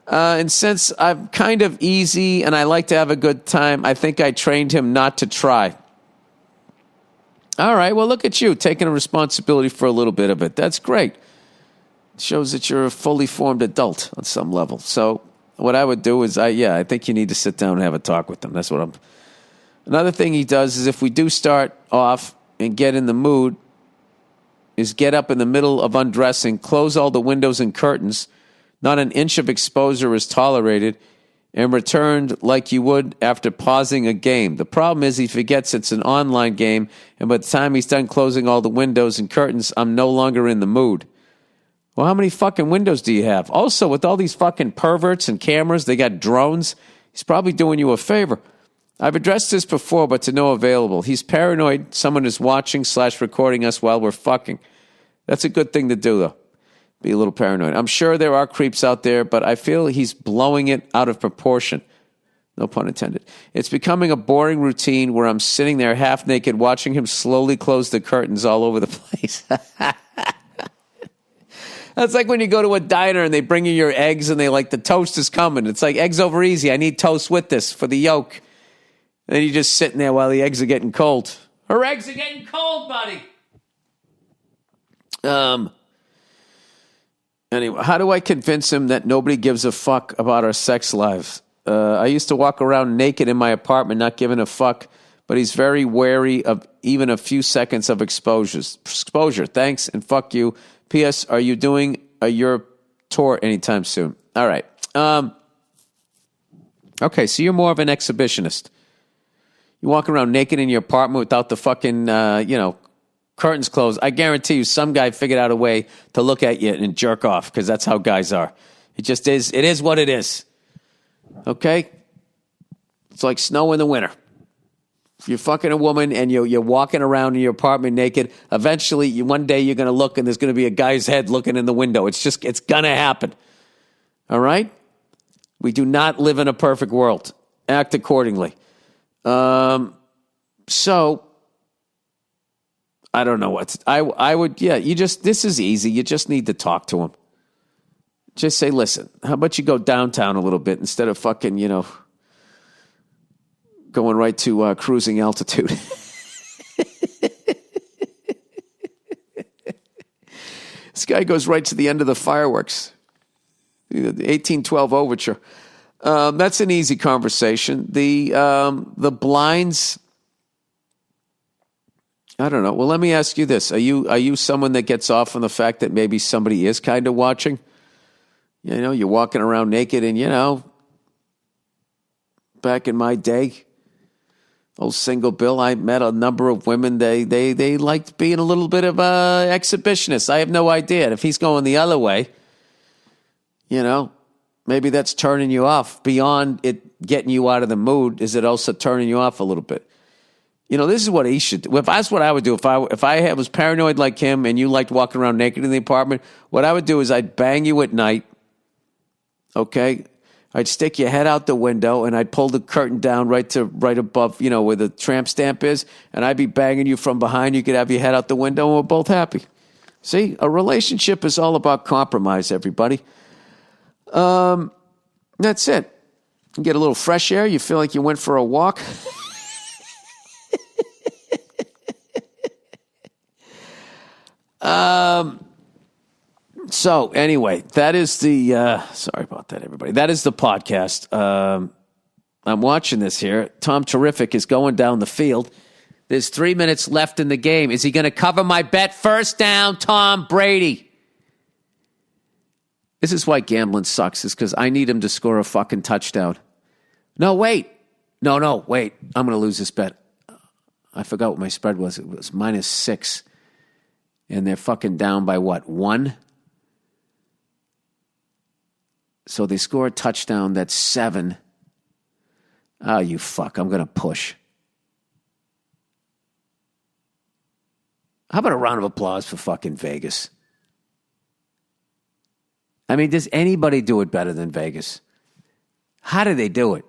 And since I'm kind of easy and I like to have a good time, I think I trained him not to try. All right, well, look at you, taking a responsibility for a little bit of it. That's great. It shows that you're a fully formed adult on some level. So what I would do is, I think you need to sit down and have a talk with them. That's what I'm... Another thing he does is if we do start off and get in the mood, is get up in the middle of undressing, close all the windows and curtains, not an inch of exposure is tolerated, and returned like you would after pausing a game. The problem is he forgets it's an online game, and by the time he's done closing all the windows and curtains, I'm no longer in the mood. Well, how many fucking windows do you have? Also, with all these fucking perverts and cameras, they got drones. He's probably doing you a favor. I've addressed this before, but to no available. He's paranoid someone is watching / recording us while we're fucking. That's a good thing to do, though. Be a little paranoid. I'm sure there are creeps out there, but I feel he's blowing it out of proportion. No pun intended. It's becoming a boring routine where I'm sitting there half naked watching him slowly close the curtains all over the place. That's like when you go to a diner and they bring you your eggs and they like, the toast is coming. It's like, eggs over easy. I need toast with this for the yolk. And then you're just sitting there while the eggs are getting cold. Her eggs are getting cold, buddy. Anyway, how do I convince him that nobody gives a fuck about our sex lives? I used to walk around naked in my apartment, not giving a fuck, but he's very wary of even a few seconds of exposure. Thanks, and fuck you. P.S. Are you doing a Europe tour anytime soon? All right. Okay, so you're more of an exhibitionist. You walk around naked in your apartment without the fucking, curtains closed. I guarantee you some guy figured out a way to look at you and jerk off because that's how guys are. It just is. It is what it is. Okay? It's like snow in the winter. If you're fucking a woman and you're walking around in your apartment naked, eventually one day you're going to look and there's going to be a guy's head looking in the window. It's going to happen. All right? We do not live in a perfect world. Act accordingly. So I don't know what I would. Yeah, this is easy. You just need to talk to him. Just say, listen, how about you go downtown a little bit instead of fucking, going right to cruising altitude. This guy goes right to the end of the fireworks. The 1812 overture. That's an easy conversation. The blinds. I don't know. Well, let me ask you this: Are you someone that gets off on the fact that maybe somebody is kind of watching? You're walking around naked, and back in my day. Old single Bill, I met a number of women. They liked being a little bit of a exhibitionist. I have no idea. And if he's going the other way, maybe that's turning you off. Beyond it getting you out of the mood, is it also turning you off a little bit? This is what he should do. If that's what I would do, if I was paranoid like him and you liked walking around naked in the apartment, what I would do is I'd bang you at night, okay? I'd stick your head out the window and I'd pull the curtain down right above, where the tramp stamp is, and I'd be banging you from behind. You could have your head out the window and we're both happy. See, a relationship is all about compromise, everybody. That's it. You get a little fresh air. You feel like you went for a walk. So anyway, that is the, sorry about that, everybody. That is the podcast. I'm watching this here. Tom Terrific is going down the field. There's 3 minutes left in the game. Is he going to cover my bet? First down, Tom Brady. This is why gambling sucks, is because I need him to score a fucking touchdown. No, wait. No, wait. I'm going to lose this bet. I forgot what my spread was. It was -6. And they're fucking down by what, 1? So they score a touchdown, that's 7. Oh, you fuck, I'm going to push. How about a round of applause for fucking Vegas? I mean, does anybody do it better than Vegas? How do they do it?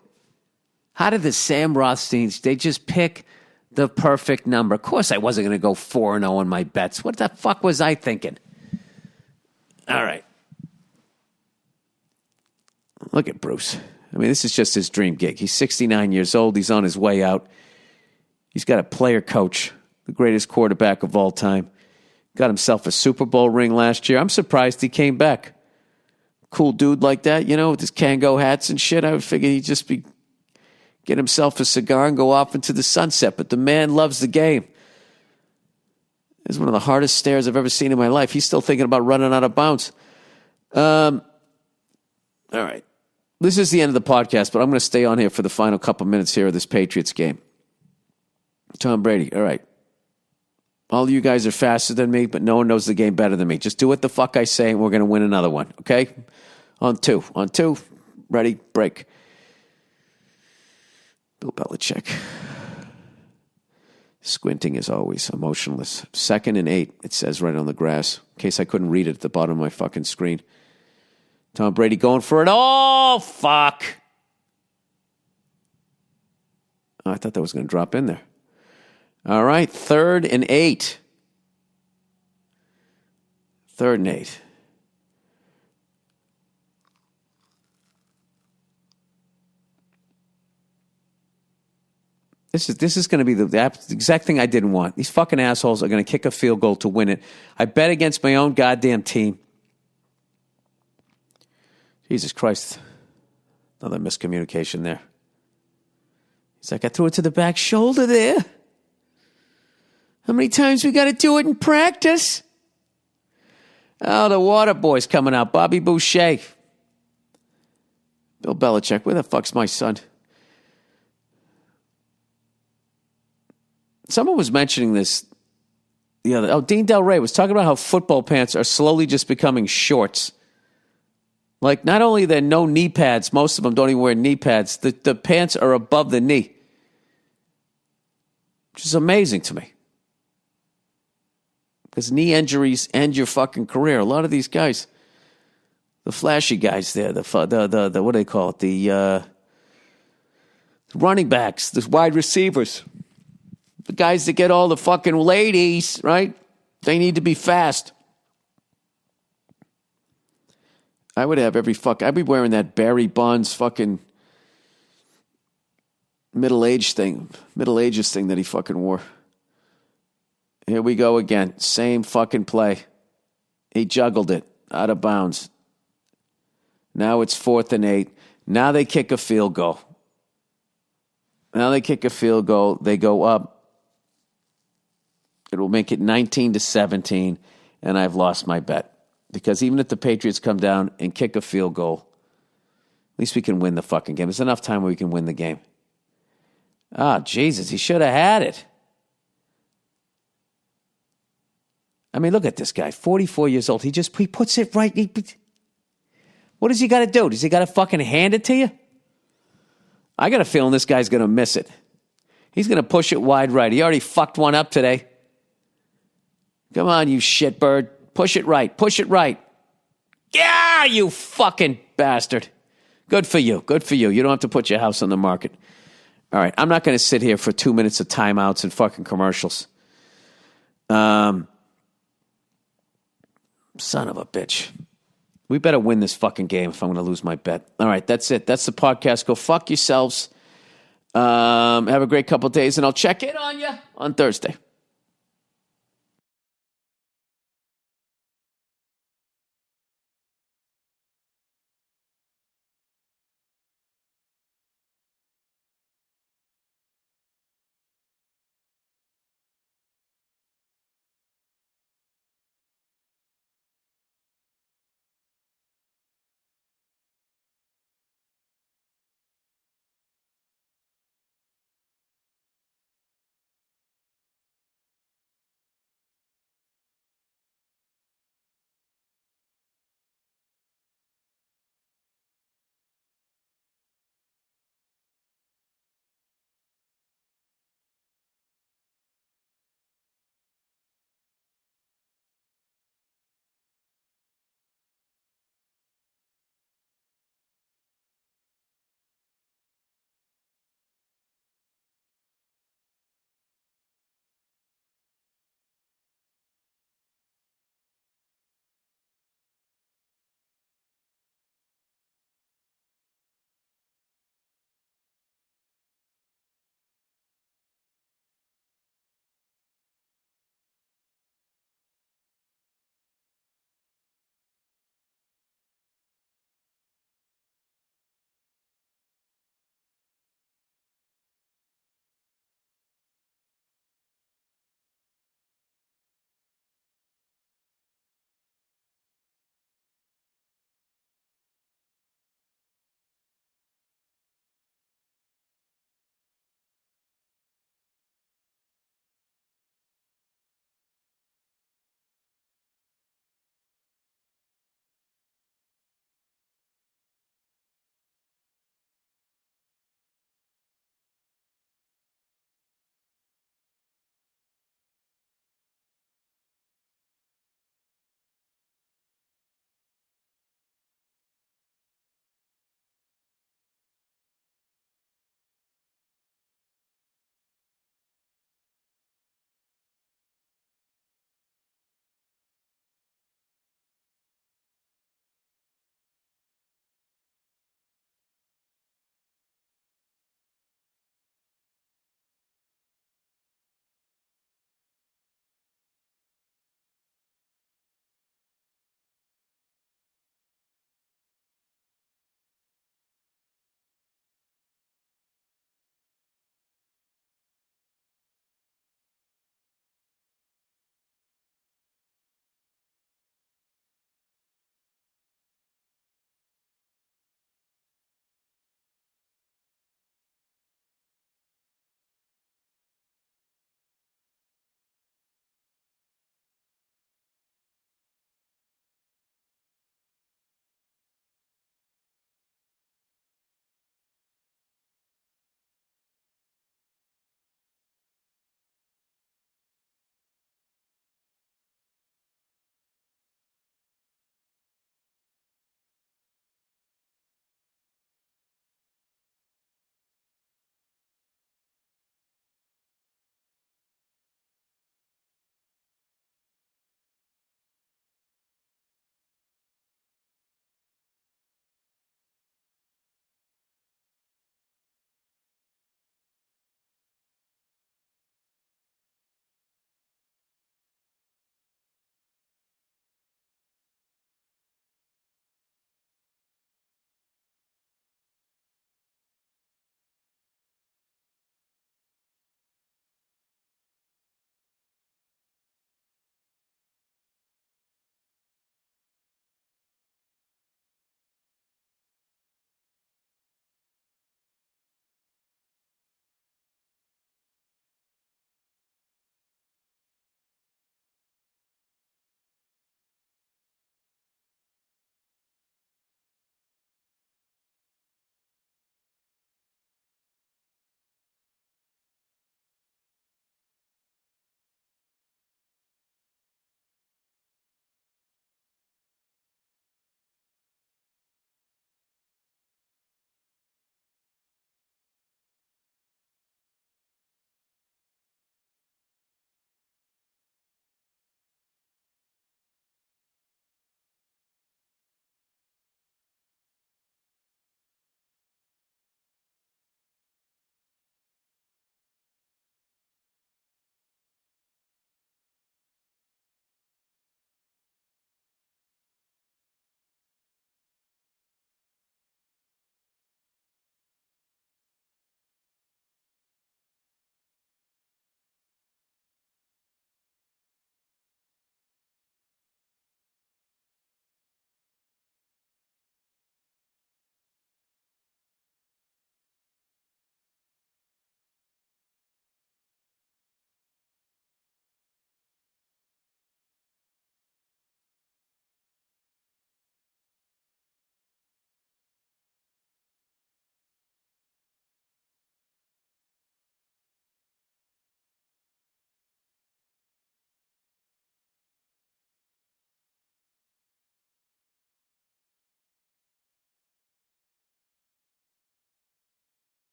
How did the Sam Rothsteins, they just pick the perfect number? Of course I wasn't going to go 4-0 on my bets. What the fuck was I thinking? All right. Look at Bruce. I mean, this is just his dream gig. He's 69 years old. He's on his way out. He's got a player coach, the greatest quarterback of all time. Got himself a Super Bowl ring last year. I'm surprised he came back. Cool dude like that, with his Kango hats and shit. I would figure he'd just get himself a cigar and go off into the sunset. But the man loves the game. It's one of the hardest stares I've ever seen in my life. He's still thinking about running out of bounds. All right. This is the end of the podcast, but I'm going to stay on here for the final couple minutes here of this Patriots game. Tom Brady, all right. All of you guys are faster than me, but no one knows the game better than me. Just do what the fuck I say, and we're going to win another one, okay? On two. Ready, break. Bill Belichick. Squinting as always, emotionless. 2nd and 8, it says right on the grass, in case I couldn't read it at the bottom of my fucking screen. Tom Brady going for it. Oh, fuck. Oh, I thought that was going to drop in there. All right, 3rd and 8. 3rd and 8. This is going to be the exact thing I didn't want. These fucking assholes are going to kick a field goal to win it. I bet against my own goddamn team. Jesus Christ. Another miscommunication there. He's like, I threw it to the back shoulder there. How many times we got to do it in practice? Oh, the water boy's coming out. Bobby Boucher. Bill Belichick. Where the fuck's my son? Someone was mentioning this the other. Oh, Dean Del Rey was talking about how football pants are slowly just becoming shorts. Like, not only are there no knee pads, most of them don't even wear knee pads, the pants are above the knee. Which is amazing to me. Because knee injuries end your fucking career. A lot of these guys, the flashy guys there, the what do they call it? The running backs, the wide receivers, the guys that get all the fucking ladies, right? They need to be fast. I would have I'd be wearing that Barry Bonds fucking Middle ages thing that he fucking wore. Here we go again. Same fucking play. He juggled it out of bounds. Now it's 4th and 8. Now they kick a field goal. They go up. It will make it 19-17, and I've lost my bet. Because even if the Patriots come down and kick a field goal, least we can win the fucking game. There's enough time where we can win the game. Ah, Jesus, he should have had it. I mean, look at this guy, 44 years old. He puts it right. What does he got to do? Does he got to fucking hand it to you? I got a feeling this guy's going to miss it. He's going to push it wide right. He already fucked one up today. Come on, you shitbird. Push it right. Push it right. Yeah, you fucking bastard. Good for you. Good for you. You don't have to put your house on the market. All right, I'm not going to sit here for 2 minutes of timeouts and fucking commercials. Son of a bitch. We better win this fucking game if I'm going to lose my bet. All right, that's it. That's the podcast. Go fuck yourselves. Have a great couple days, and I'll check in on you on Thursday.